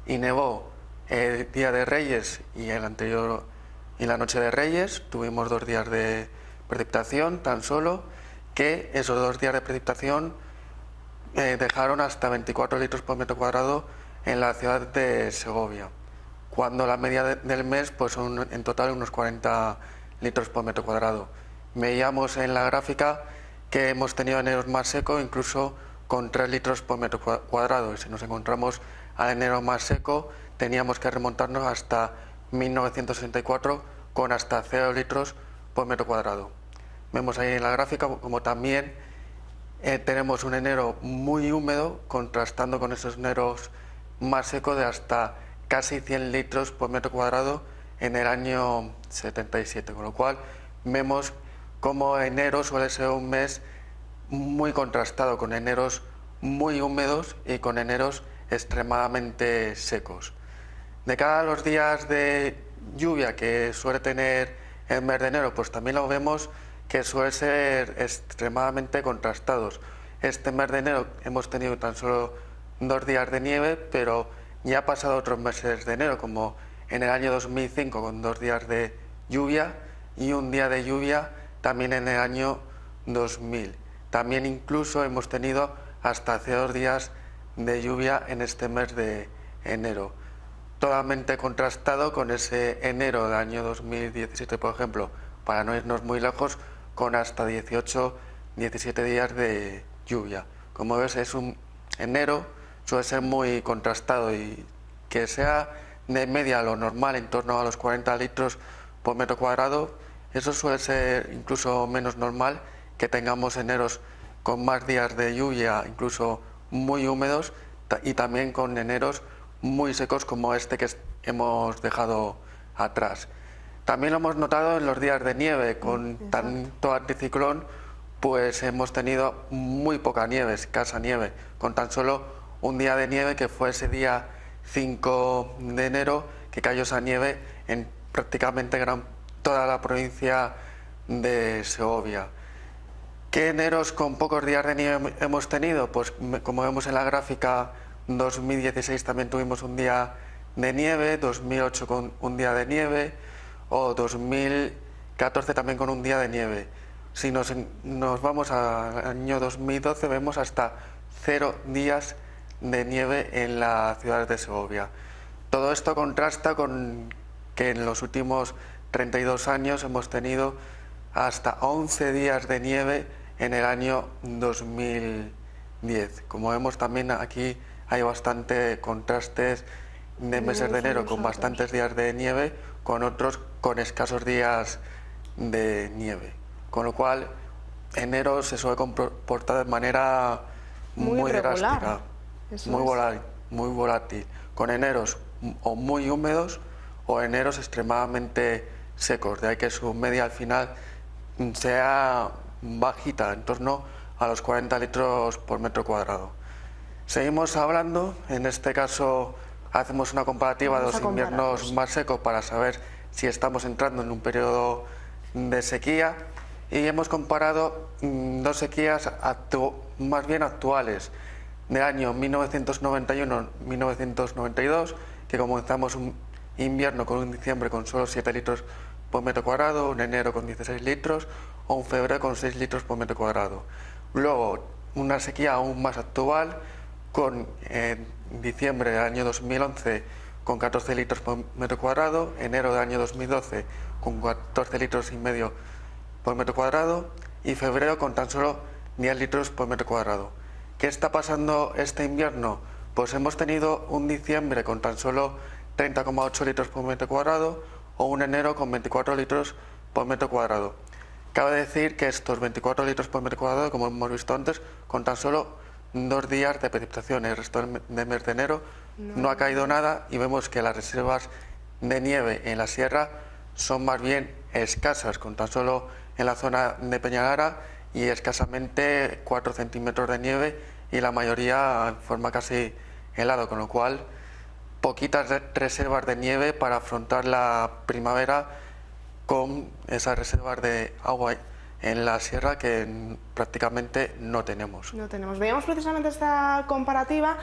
y nevó el día de Reyes y el anterior y la noche de Reyes. Tuvimos 2 días de precipitación tan solo, que esos 2 días de precipitación dejaron hasta 24 litros por metro cuadrado en la ciudad de Segovia, cuando la media del mes pues son en total unos 40 litros por metro cuadrado. Veíamos en la gráfica que hemos tenido enero más seco, incluso con 3 litros por metro cuadrado, y si nos encontramos al enero más seco teníamos que remontarnos hasta 1964 con hasta 0 litros por metro cuadrado. Vemos ahí en la gráfica como también tenemos un enero muy húmedo contrastando con esos eneros más secos de hasta casi 100 litros por metro cuadrado en el año 77, con lo cual vemos como enero suele ser un mes muy contrastado, con eneros muy húmedos y con eneros extremadamente secos. De cara a los días de lluvia que suele tener el mes de enero, pues también lo vemos que suele ser extremadamente contrastados. Este mes de enero hemos tenido tan solo 2 días de nieve, pero ya ha pasado otros meses de enero, como en el año 2005 con 2 días de lluvia y un día de lluvia también en el año 2000. También incluso hemos tenido hasta hace 2 días de lluvia en este mes de enero. Totalmente contrastado con ese enero del año 2017, por ejemplo, para no irnos muy lejos, con hasta 18-17 días de lluvia. Como ves, es un enero, suele ser muy contrastado, y que sea de media lo normal, en torno a los 40 litros por metro cuadrado, eso suele ser incluso menos normal que tengamos eneros con más días de lluvia, incluso muy húmedos, y también con eneros muy secos como este que hemos dejado atrás. También lo hemos notado en los días de nieve, con tanto anticiclón, pues hemos tenido muy poca nieve, escasa nieve, con tan solo un día de nieve, que fue ese día 5 de enero, que cayó esa nieve en prácticamente toda la provincia de Segovia. ¿Qué eneros con pocos días de nieve hemos tenido? Pues como vemos en la gráfica, 2016 también tuvimos un día de nieve, 2008 con un día de nieve, o 2014 también con un día de nieve. Si nos vamos al año 2012, vemos hasta 0 días de nieve en la ciudad de Segovia. Todo esto contrasta con que en los últimos 32 años hemos tenido hasta 11 días de nieve en el año 2010. Como vemos también aquí hay bastante contrastes de meses de enero con bastantes días de nieve, con otros con escasos días de nieve. Con lo cual, enero se suele comportar de manera muy drástica, muy volátil, con eneros o muy húmedos o eneros extremadamente secos. De ahí que su media al final sea bajita, en torno a los 40 litros por metro cuadrado. Seguimos hablando, en este caso hacemos una comparativa de los inviernos más secos para saber si estamos entrando en un periodo de sequía, y hemos comparado 2 sequías más bien actuales, del año 1991-1992, que comenzamos un invierno con un diciembre con solo 7 litros por metro cuadrado, un enero con 16 litros o un febrero con 6 litros por metro cuadrado. Luego, una sequía aún más actual, con diciembre del año 2011 con 14 litros por metro cuadrado, enero del año 2012 con 14 litros y medio por metro cuadrado y febrero con tan solo 10 litros por metro cuadrado. ¿Qué está pasando este invierno? Pues hemos tenido un diciembre con tan solo 30,8 litros por metro cuadrado o un enero con 24 litros por metro cuadrado. Cabe decir que estos 24 litros por metro cuadrado, como hemos visto antes, con tan solo 2 días de precipitación. El resto del mes de enero no ha caído nada, y vemos que las reservas de nieve en la sierra son más bien escasas, con tan solo en la zona de Peñalara y escasamente 4 centímetros de nieve, y la mayoría en forma casi helado, con lo cual poquitas reservas de nieve para afrontar la primavera, con esas reservas de agua en la sierra que prácticamente no tenemos. Veíamos precisamente esta comparativa.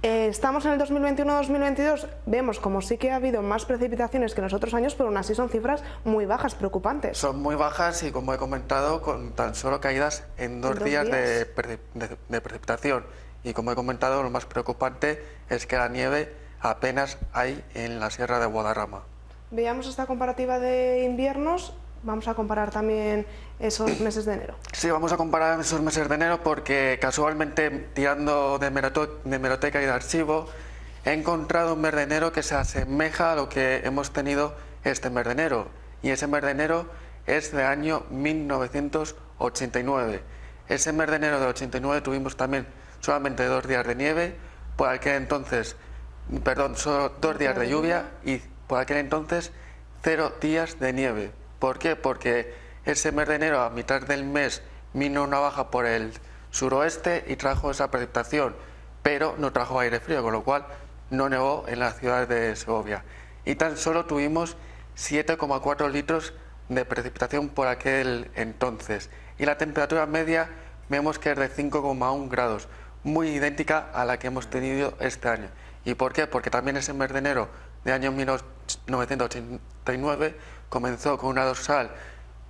Estamos en el 2021-2022, vemos como sí que ha habido más precipitaciones que en los otros años, pero aún así son cifras muy bajas, preocupantes. Son muy bajas, y como he comentado, con tan solo caídas en 2 días de precipitación. Y como he comentado, lo más preocupante es que la nieve apenas hay en la sierra de Guadarrama. Veíamos esta comparativa de inviernos. Vamos a comparar también esos meses de enero. Sí, vamos a comparar esos meses de enero, porque casualmente, tirando de hemeroteca y de archivo, he encontrado un mes de enero que se asemeja a lo que hemos tenido este mes de enero. y ese mes de enero es del año 1989. Ese mes de enero de 89 tuvimos también solamente 2 días de nieve, por aquel entonces, solo 2 días de lluvia y por aquel entonces 0 días de nieve. ¿Por qué? Porque ese mes de enero, a mitad del mes, vino una baja por el suroeste y trajo esa precipitación, pero no trajo aire frío, con lo cual no nevó en la ciudad de Segovia. Y tan solo tuvimos 7,4 litros de precipitación por aquel entonces. Y la temperatura media vemos que es de 5,1 grados, muy idéntica a la que hemos tenido este año. ¿Y por qué? Porque también ese mes de enero de año 1989 comenzó con una dorsal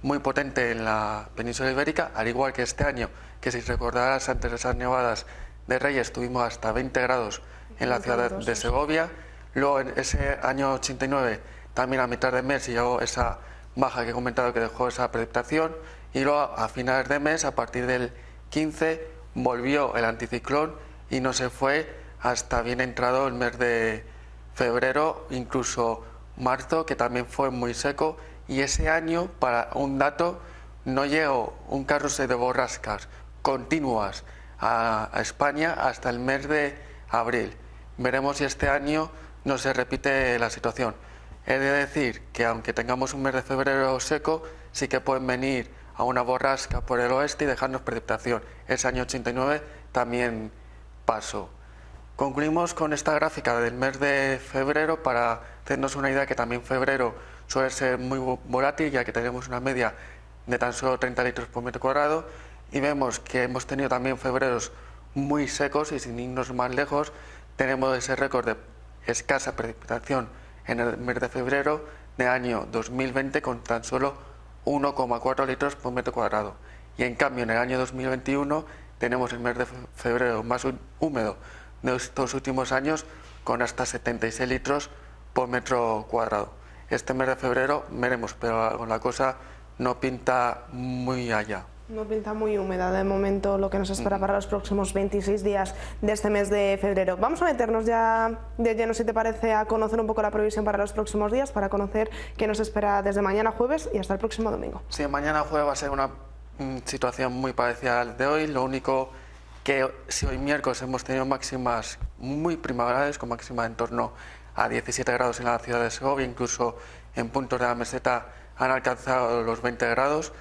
muy potente en la península ibérica, al igual que este año, que si recordarás antes de esas nevadas de Reyes tuvimos hasta 20 grados en la ciudad de Segovia. Luego en ese año 89 también a mitad de mes llegó esa baja que he comentado que dejó esa precipitación, y luego a finales de mes, a partir del 15, volvió el anticiclón y no se fue hasta bien entrado el mes de febrero, incluso marzo, que también fue muy seco. Y ese año, para un dato, no llegó un carrusel de borrascas continuas a España hasta el mes de abril. Veremos si este año no se repite la situación. He de decir que aunque tengamos un mes de febrero seco, sí que pueden venir a una borrasca por el oeste y dejarnos precipitación. Ese año 89 también pasó. Concluimos con esta gráfica del mes de febrero para hacernos una idea que también febrero suele ser muy volátil, ya que tenemos una media de tan solo 30 litros por metro cuadrado, y vemos que hemos tenido también febreros muy secos, y sin irnos más lejos tenemos ese récord de escasa precipitación en el mes de febrero de año 2020 con tan solo 1,4 litros por metro cuadrado. Y en cambio en el año 2021 tenemos el mes de febrero más húmedo de estos últimos años con hasta 76 litros por metro cuadrado. Este mes de febrero veremos, pero la cosa no pinta muy allá. No pinta muy húmeda de momento lo que nos espera para los próximos 26 días de este mes de febrero. Vamos a meternos ya de lleno, si te parece, a conocer un poco la previsión para los próximos días, para conocer qué nos espera desde mañana jueves y hasta el próximo domingo. Sí, mañana jueves va a ser una situación muy parecida al de hoy. Lo único que si hoy miércoles hemos tenido máximas muy primaverales, con máximas en torno a 17 grados en la ciudad de Segovia, incluso en puntos de la meseta han alcanzado los 20 grados.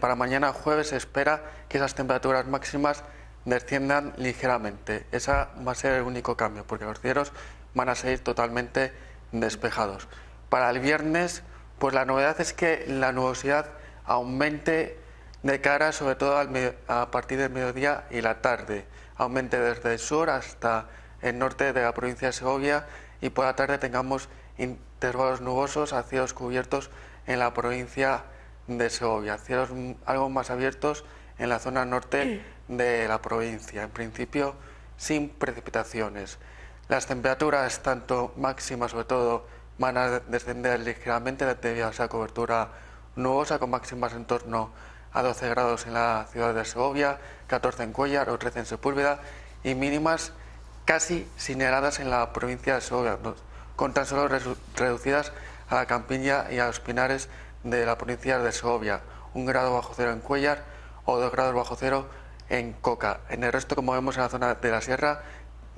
Para mañana jueves se espera que esas temperaturas máximas desciendan ligeramente. Esa va a ser el único cambio, porque los cielos van a seguir totalmente despejados. Para el viernes, pues la novedad es que la nubosidad aumente de cara sobre todo a partir del mediodía y la tarde. Aumente desde el sur hasta el norte de la provincia de Segovia, y por la tarde tengamos intervalos nubosos a cielos cubiertos en la provincia de Segovia, cielos algo más abiertos en la zona norte de la provincia, en principio sin precipitaciones. Las temperaturas, tanto máximas sobre todo, van a descender ligeramente debido a esa cobertura nubosa, con máximas en torno a 12 grados en la ciudad de Segovia, 14 en Cuéllar o 13 en Sepúlveda, y mínimas casi sin heladas en la provincia de Segovia, con tan solo reducidas a la Campiña y a los Pinares de la provincia de Segovia, 1 grado bajo cero en Cuéllar o 2 grados bajo cero en Coca. En el resto, como vemos en la zona de la sierra,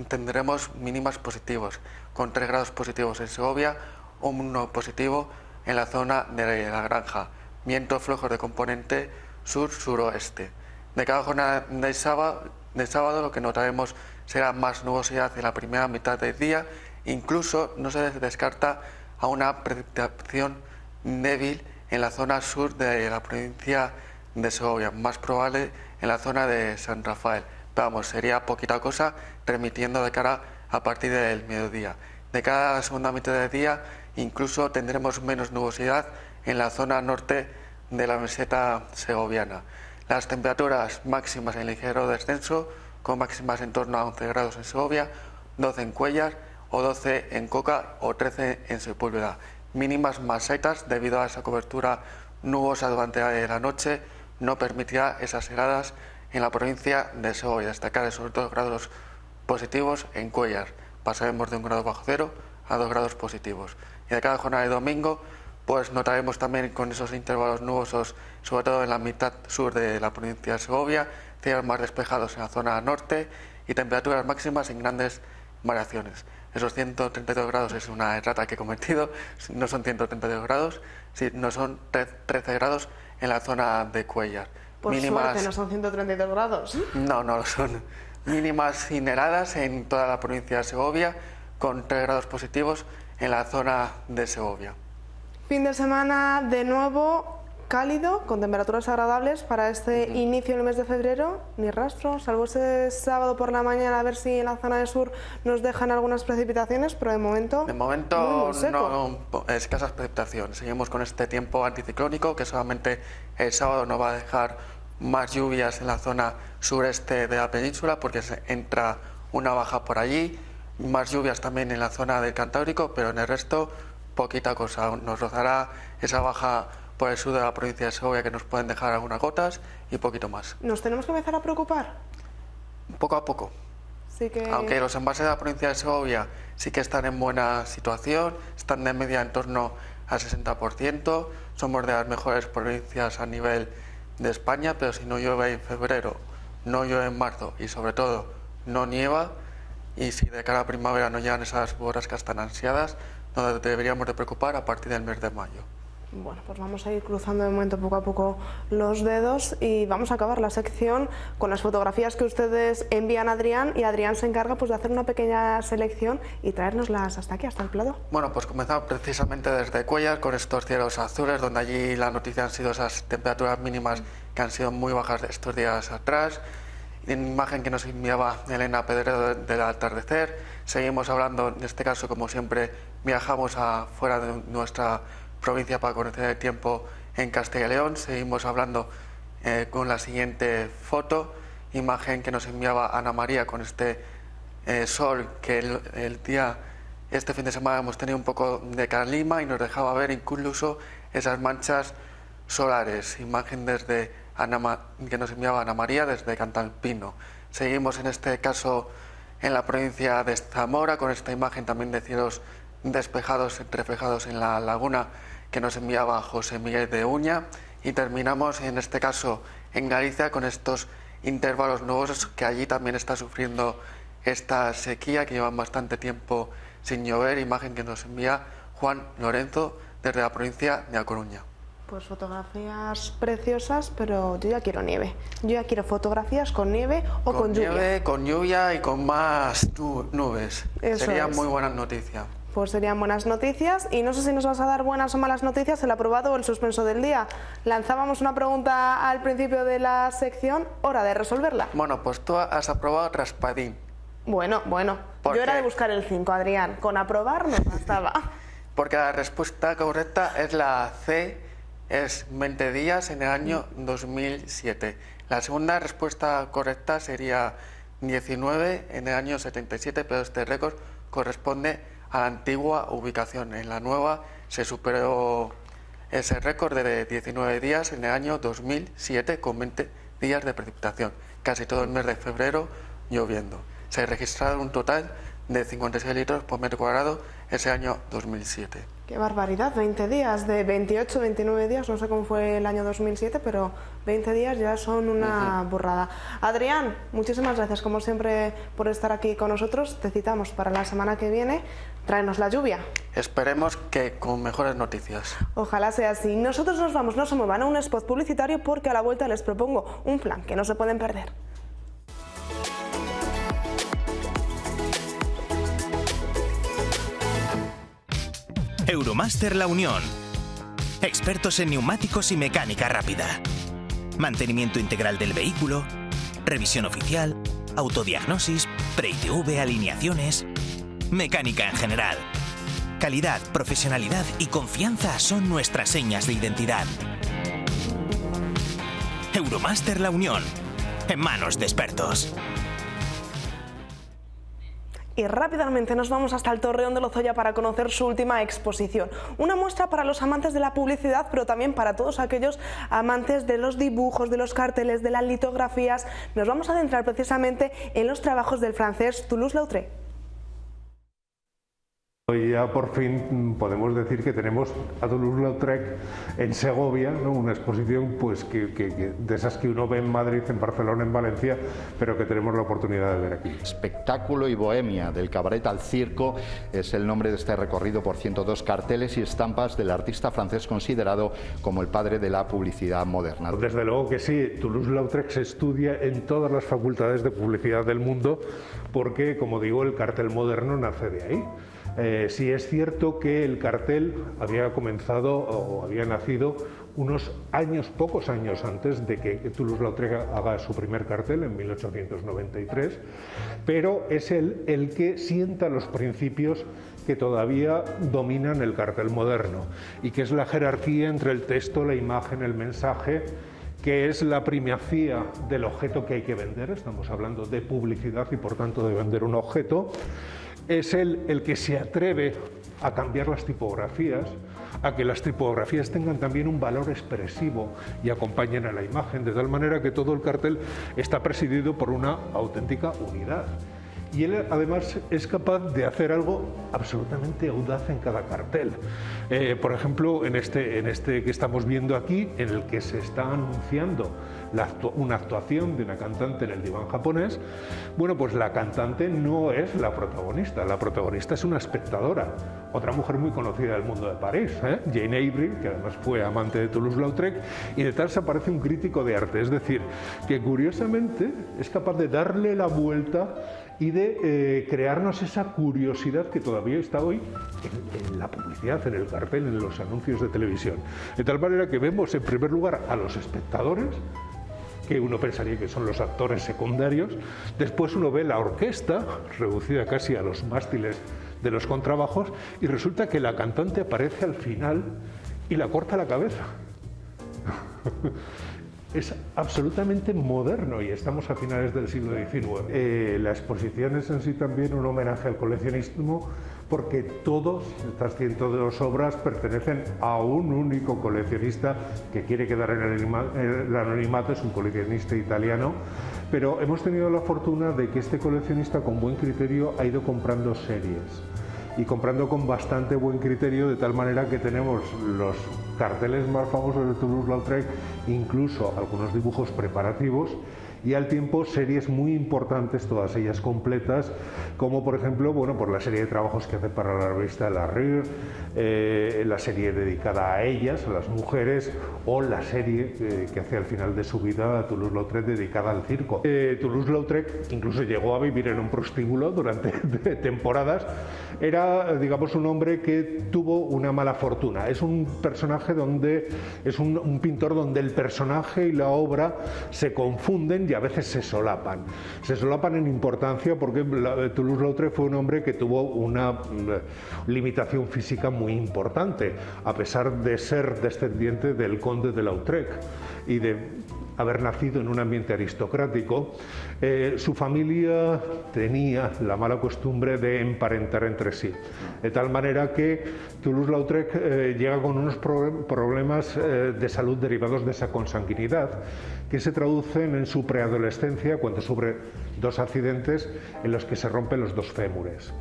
tendremos mínimas positivos, con 3 grados positivos en Segovia, 1 positivo en la zona de la Granja. Vientos flojos de componente sur-suroeste. De cada jornada de sábado lo que notaremos será más nubosidad en la primera mitad del día. Incluso no se descarta a una precipitación débil en la zona sur de la provincia de Segovia, más probable en la zona de San Rafael. Vamos, sería poquita cosa, remitiendo de cara a partir del mediodía. De cara a la segunda mitad del día, incluso tendremos menos nubosidad en la zona norte de la meseta segoviana. Las temperaturas máximas en ligero descenso, con máximas en torno a 11 grados en Segovia, 12 en Cuéllar o 12 en Coca o 13 en Sepúlveda. Mínimas más altas debido a esa cobertura nubosa durante la noche, no permitirá esas heladas en la provincia de Segovia. Destacar esos 2 grados positivos en Cuéllar. Pasaremos de 1 grado bajo cero a 2 grados positivos. Y de cada jornada de domingo, pues notaremos también con esos intervalos nubosos, sobre todo en la mitad sur de la provincia de Segovia, cielos más despejados en la zona norte y temperaturas máximas en grandes variaciones. Esos 132 grados es una errata que he cometido, no son 132 grados, no son 13 grados en la zona de Cuéllar. Por suerte no son 132 grados. No lo son. Mínimas inheladas en toda la provincia de Segovia, con 3 grados positivos en la zona de Segovia. Fin de semana de nuevo cálido, con temperaturas agradables para este inicio del mes de febrero. Ni rastro, salvo ese sábado por la mañana, a ver si en la zona de sur nos dejan algunas precipitaciones, pero de momento no, escasas precipitaciones. Seguimos con este tiempo anticiclónico que solamente el sábado nos va a dejar más lluvias en la zona sureste de la península porque se entra una baja por allí, más lluvias también en la zona del Cantábrico, pero en el resto poquita cosa. Nos rozará esa baja por el sur de la provincia de Segovia que nos pueden dejar algunas gotas y poquito más. ¿Nos tenemos que empezar a preocupar? Poco a poco. Sí que... Aunque los embalses de la provincia de Segovia sí que están en buena situación, están de media en torno al 60%, somos de las mejores provincias a nivel de España, pero si no llueve en febrero, no llueve en marzo y sobre todo no nieva, y si de cara a primavera no llegan esas borrascas tan ansiadas, nos deberíamos de preocupar a partir del mes de mayo. Bueno, pues vamos a ir cruzando de momento poco a poco los dedos y vamos a acabar la sección con las fotografías que ustedes envían a Adrián, y Adrián se encarga pues de hacer una pequeña selección y traérnoslas hasta aquí, hasta el Plado. Bueno, pues comenzamos precisamente desde Cuéllar con estos cielos azules, donde allí la noticia han sido esas temperaturas mínimas que han sido muy bajas estos días atrás. En imagen que nos enviaba Elena Pedredo del atardecer. Seguimos hablando, en este caso, como siempre, viajamos fuera de nuestra provincia para conocer el tiempo en Castilla y León. Seguimos hablando con la siguiente foto, imagen que nos enviaba Ana María con este sol que este fin de semana hemos tenido un poco de calima y nos dejaba ver incluso esas manchas solares. Imagen que nos enviaba Ana María desde Cantalpino. Seguimos en este caso en la provincia de Zamora con esta imagen también de cielos despejados, reflejados en la laguna que nos enviaba José Miguel de Uña, y terminamos en este caso en Galicia con estos intervalos nubosos que allí también está sufriendo esta sequía, que llevan bastante tiempo sin llover, imagen que nos envía Juan Lorenzo desde la provincia de A Coruña. Pues fotografías preciosas, pero yo ya quiero nieve. Yo ya quiero fotografías con nieve o con lluvia. Nieve, con lluvia y con más nubes. Sería muy buena noticia. Pues serían buenas noticias, y no sé si nos vas a dar buenas o malas noticias, el aprobado o el suspenso del día. Lanzábamos una pregunta al principio de la sección, hora de resolverla. Bueno, pues tú has aprobado raspadín. Bueno, yo era de buscar el 5, Adrián, con aprobar no bastaba. Porque la respuesta correcta es la C, es 20 días en el año 2007. La segunda respuesta correcta sería 19 en el año 77, pero este récord corresponde a la antigua ubicación. En la nueva se superó ese récord de 19 días en el año 2007 con 20 días de precipitación, casi todo el mes de febrero lloviendo. Se registraron un total de 56 litros por metro cuadrado ese año 2007. ¡Qué barbaridad! 20 días, de 28, 29 días, no sé cómo fue el año 2007, pero 20 días ya son una burrada. Adrián, muchísimas gracias como siempre por estar aquí con nosotros. Te citamos para la semana que viene. Tráenos la lluvia. Esperemos que con mejores noticias. Ojalá sea así. Nosotros nos vamos, no se muevan, a un spot publicitario, porque a la vuelta les propongo un plan que no se pueden perder. Euromaster La Unión. Expertos en neumáticos y mecánica rápida. Mantenimiento integral del vehículo, revisión oficial, autodiagnosis, pre-ITV, alineaciones, mecánica en general. Calidad, profesionalidad y confianza son nuestras señas de identidad. Euromaster La Unión. En manos de expertos. Y rápidamente nos vamos hasta el Torreón de Lozoya para conocer su última exposición. Una muestra para los amantes de la publicidad, pero también para todos aquellos amantes de los dibujos, de los carteles, de las litografías. Nos vamos a adentrar precisamente en los trabajos del francés Toulouse-Lautrec. Hoy ya por fin podemos decir que tenemos a Toulouse-Lautrec en Segovia, ¿no? Una exposición pues que de esas que uno ve en Madrid, en Barcelona, en Valencia, pero que tenemos la oportunidad de ver aquí. Espectáculo y bohemia, del cabaret al circo, es el nombre de este recorrido por 102 carteles y estampas del artista francés considerado como el padre de la publicidad moderna. Desde luego que sí, Toulouse-Lautrec se estudia en todas las facultades de publicidad del mundo porque, como digo, el cartel moderno nace de ahí. Sí es cierto que el cartel había comenzado o había nacido unos años, pocos años antes de que Toulouse-Lautrec haga su primer cartel en 1893, pero es el que sienta los principios que todavía dominan el cartel moderno y que es la jerarquía entre el texto, la imagen, el mensaje, que es la primacía del objeto que hay que vender. Estamos hablando de publicidad y por tanto de vender un objeto. Es el que se atreve a cambiar las tipografías, a que las tipografías tengan también un valor expresivo y acompañen a la imagen, de tal manera que todo el cartel está presidido por una auténtica unidad. Y él además es capaz de hacer algo absolutamente audaz en cada cartel. Por ejemplo, en este que estamos viendo aquí, en el que se está anunciando una actuación de una cantante en el diván japonés, bueno, pues la cantante no es la protagonista es una espectadora, otra mujer muy conocida del mundo de París, Jane Avril, que además fue amante de Toulouse-Lautrec, y detrás aparece un crítico de arte, es decir, que curiosamente es capaz de darle la vuelta y de crearnos esa curiosidad que todavía está hoy en la publicidad, en el cartel, en los anuncios de televisión. De tal manera que vemos en primer lugar a los espectadores, que uno pensaría que son los actores secundarios, después uno ve la orquesta, reducida casi a los mástiles de los contrabajos, y resulta que la cantante aparece al final y la corta la cabeza. Es absolutamente moderno y estamos a finales del siglo XIX. La exposición es en sí también un homenaje al coleccionismo porque todas estas 102 obras pertenecen a un único coleccionista que quiere quedar en el anonimato, es un coleccionista italiano, pero hemos tenido la fortuna de que este coleccionista con buen criterio ha ido comprando series y comprando con bastante buen criterio, de tal manera que tenemos los carteles más famosos de Toulouse-Lautrec, incluso algunos dibujos preparativos y al tiempo series muy importantes, todas ellas completas, como por ejemplo, bueno, por la serie de trabajos que hace para la revista La Rue, la serie dedicada a ellas, a las mujeres, o la serie que hace al final de su vida a Toulouse-Lautrec dedicada al circo. Toulouse-Lautrec incluso llegó a vivir en un prostíbulo durante temporadas. Era, digamos, un hombre que tuvo una mala fortuna. Es un personaje donde, es un pintor donde el personaje y la obra se confunden y a veces se solapan. Se solapan en importancia porque Toulouse-Lautrec fue un hombre que tuvo una limitación física muy importante, a pesar de ser descendiente del conde de Lautrec y de haber nacido en un ambiente aristocrático. Su familia tenía la mala costumbre de emparentar entre sí, de tal manera que Toulouse-Lautrec llega con unos problemas de salud derivados de esa consanguinidad, que se traducen en su preadolescencia cuando sufre dos accidentes en los que se rompen los dos fémures.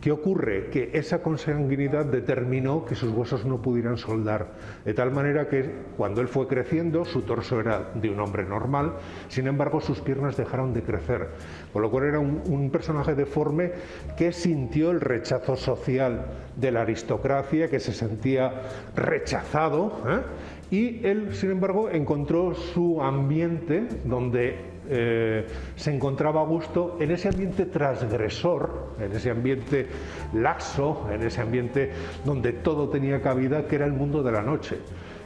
¿Qué ocurre? Que esa consanguinidad determinó que sus huesos no pudieran soldar, de tal manera que cuando él fue creciendo, su torso era de un hombre normal, sin embargo sus piernas dejaron de crecer, con lo cual era un personaje deforme que sintió el rechazo social de la aristocracia, que se sentía rechazado, y él, sin embargo, encontró su ambiente donde se encontraba a gusto, en ese ambiente transgresor, en ese ambiente laxo, en ese ambiente donde todo tenía cabida, que era el mundo de la noche,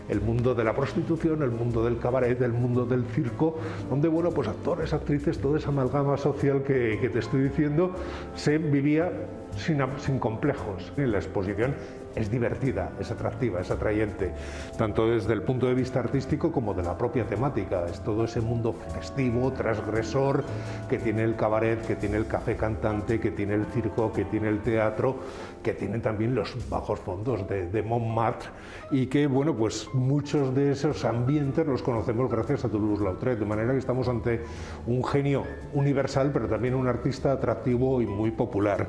el mundo de la prostitución, el mundo del cabaret, el mundo del circo, donde, bueno, pues actores, actrices, toda esa amalgama social que te estoy diciendo, se vivía sin complejos. En la exposición es divertida, es atractiva, es atrayente, tanto desde el punto de vista artístico como de la propia temática. Es todo ese mundo festivo, transgresor, que tiene el cabaret, que tiene el café cantante, que tiene el circo, que tiene el teatro, que tiene también los bajos fondos de Montmartre, y que, bueno, pues muchos de esos ambientes los conocemos gracias a Toulouse-Lautrec, de manera que estamos ante un genio universal, pero también un artista atractivo y muy popular.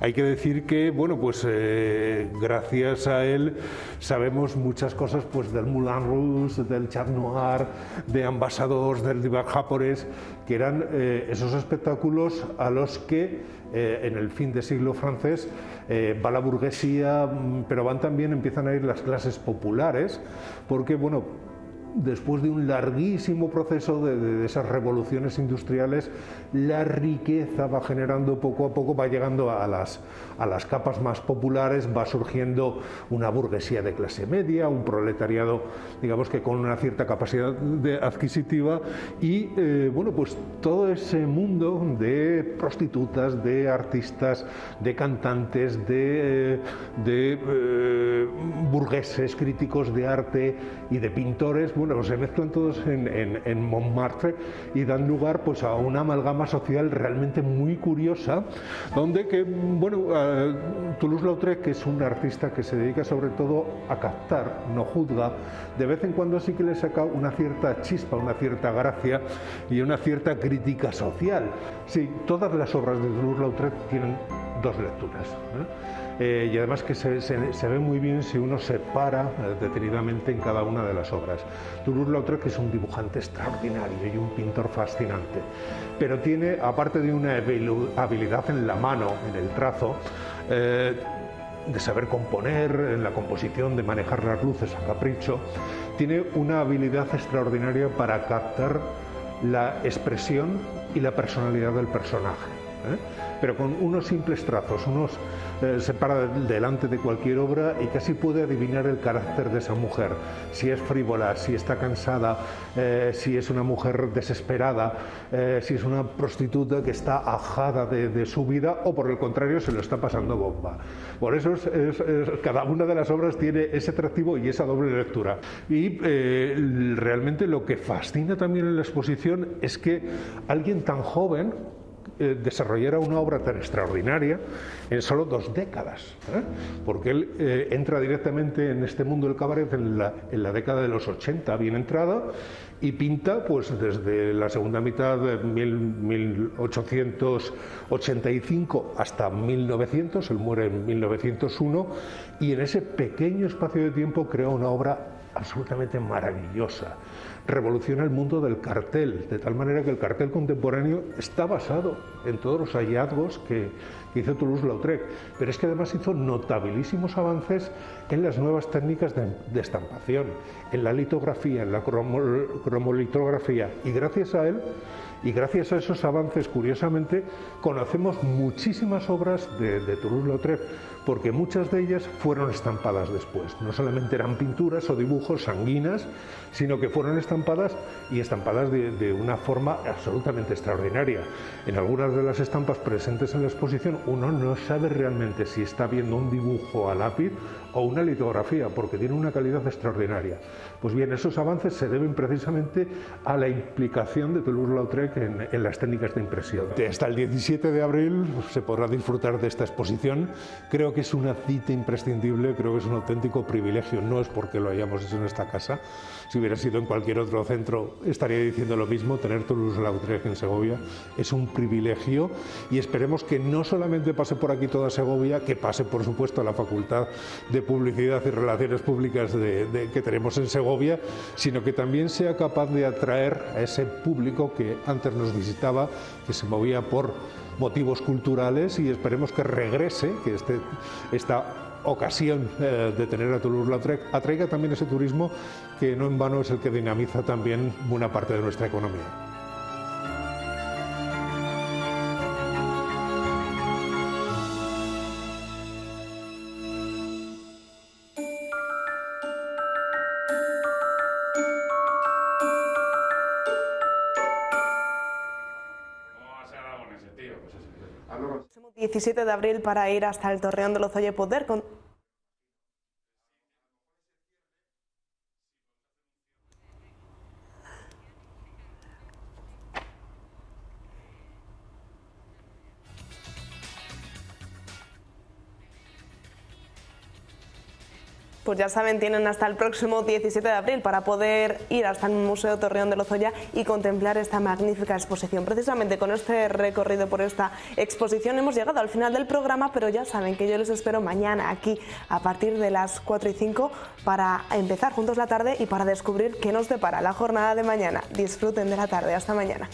Hay que decir que, bueno, pues gracias a él sabemos muchas cosas, pues del Moulin Rouge, del Chat Noir, de Ambassadors, del Divan Japonés, que eran esos espectáculos a los que en el fin de siglo francés va la burguesía, pero empiezan a ir las clases populares, porque, bueno, después de un larguísimo proceso de esas revoluciones industriales, la riqueza va generando poco a poco, va llegando a las capas más populares, va surgiendo una burguesía de clase media, un proletariado, digamos que con una cierta capacidad adquisitiva, y bueno, pues todo ese mundo de prostitutas, de artistas, de cantantes, de burgueses, críticos de arte y de pintores, bueno, se mezclan todos en Montmartre y dan lugar pues a una amalgama social realmente muy curiosa, donde que, bueno, Toulouse-Lautrec, que es un artista que se dedica sobre todo a captar, no juzga, de vez en cuando sí que le saca una cierta chispa, una cierta gracia y una cierta crítica social. Sí, todas las obras de Toulouse-Lautrec tienen dos lecturas, y además que se ve muy bien si uno se para detenidamente en cada una de las obras. Toulouse-Lautrec es un dibujante extraordinario y un pintor fascinante, pero tiene, aparte de una habilidad en la mano, en el trazo, de saber componer, en la composición, de manejar las luces a capricho, tiene una habilidad extraordinaria para captar la expresión y la personalidad del personaje, pero con unos simples trazos, se para delante de cualquier obra y casi puede adivinar el carácter de esa mujer, si es frívola, si está cansada, si es una mujer desesperada, si es una prostituta que está ajada de su vida, o por el contrario se lo está pasando bomba. Por eso cada una de las obras tiene ese atractivo y esa doble lectura. Y realmente lo que fascina también en la exposición es que alguien tan joven desarrollara una obra tan extraordinaria en solo 2 décadas, porque él entra directamente en este mundo del cabaret en la década de los 80, bien entrada, y pinta pues desde la segunda mitad de 1885 hasta 1900, él muere en 1901, y en ese pequeño espacio de tiempo crea una obra absolutamente maravillosa. Revoluciona el mundo del cartel, de tal manera que el cartel contemporáneo está basado en todos los hallazgos que hizo Toulouse-Lautrec, pero es que además hizo notabilísimos avances en las nuevas técnicas de estampación, en la litografía, en la cromolitografía, y gracias a él y gracias a esos avances, curiosamente, conocemos muchísimas obras de Toulouse-Lautrec, porque muchas de ellas fueron estampadas después. No solamente eran pinturas o dibujos sanguinas, sino que fueron estampadas de una forma absolutamente extraordinaria. En algunas de las estampas presentes en la exposición uno no sabe realmente si está viendo un dibujo a lápiz o una litografía, porque tiene una calidad extraordinaria. Pues bien, esos avances se deben precisamente a la implicación de Toulouse-Lautrec en las técnicas de impresión. Hasta el 17 de abril se podrá disfrutar de esta exposición. Creo que es una cita imprescindible, creo que es un auténtico privilegio. No es porque lo hayamos hecho en esta casa. Si hubiera sido en cualquier otro centro estaría diciendo lo mismo. Tener Toulouse-Lautrec en Segovia es un privilegio, y esperemos que no solamente pase por aquí toda Segovia, que pase por supuesto a la Facultad de Publicidad y Relaciones Públicas que tenemos en Segovia, sino que también sea capaz de atraer a ese público que antes nos visitaba, que se movía por motivos culturales, y esperemos que regrese, que esta ocasión de tener a Toulouse-Lautrec atraiga también ese turismo que no en vano es el que dinamiza también buena parte de nuestra economía. Próximo 17 de abril para ir hasta el Torreón de Lozoya y poder pues ya saben, tienen hasta el próximo 17 de abril para poder ir hasta el Museo Torreón de Lozoya y contemplar esta magnífica exposición. Precisamente con este recorrido por esta exposición hemos llegado al final del programa, pero ya saben que yo les espero mañana aquí a partir de las 4 y 5 para empezar juntos la tarde y para descubrir qué nos depara la jornada de mañana. Disfruten de la tarde. Hasta mañana.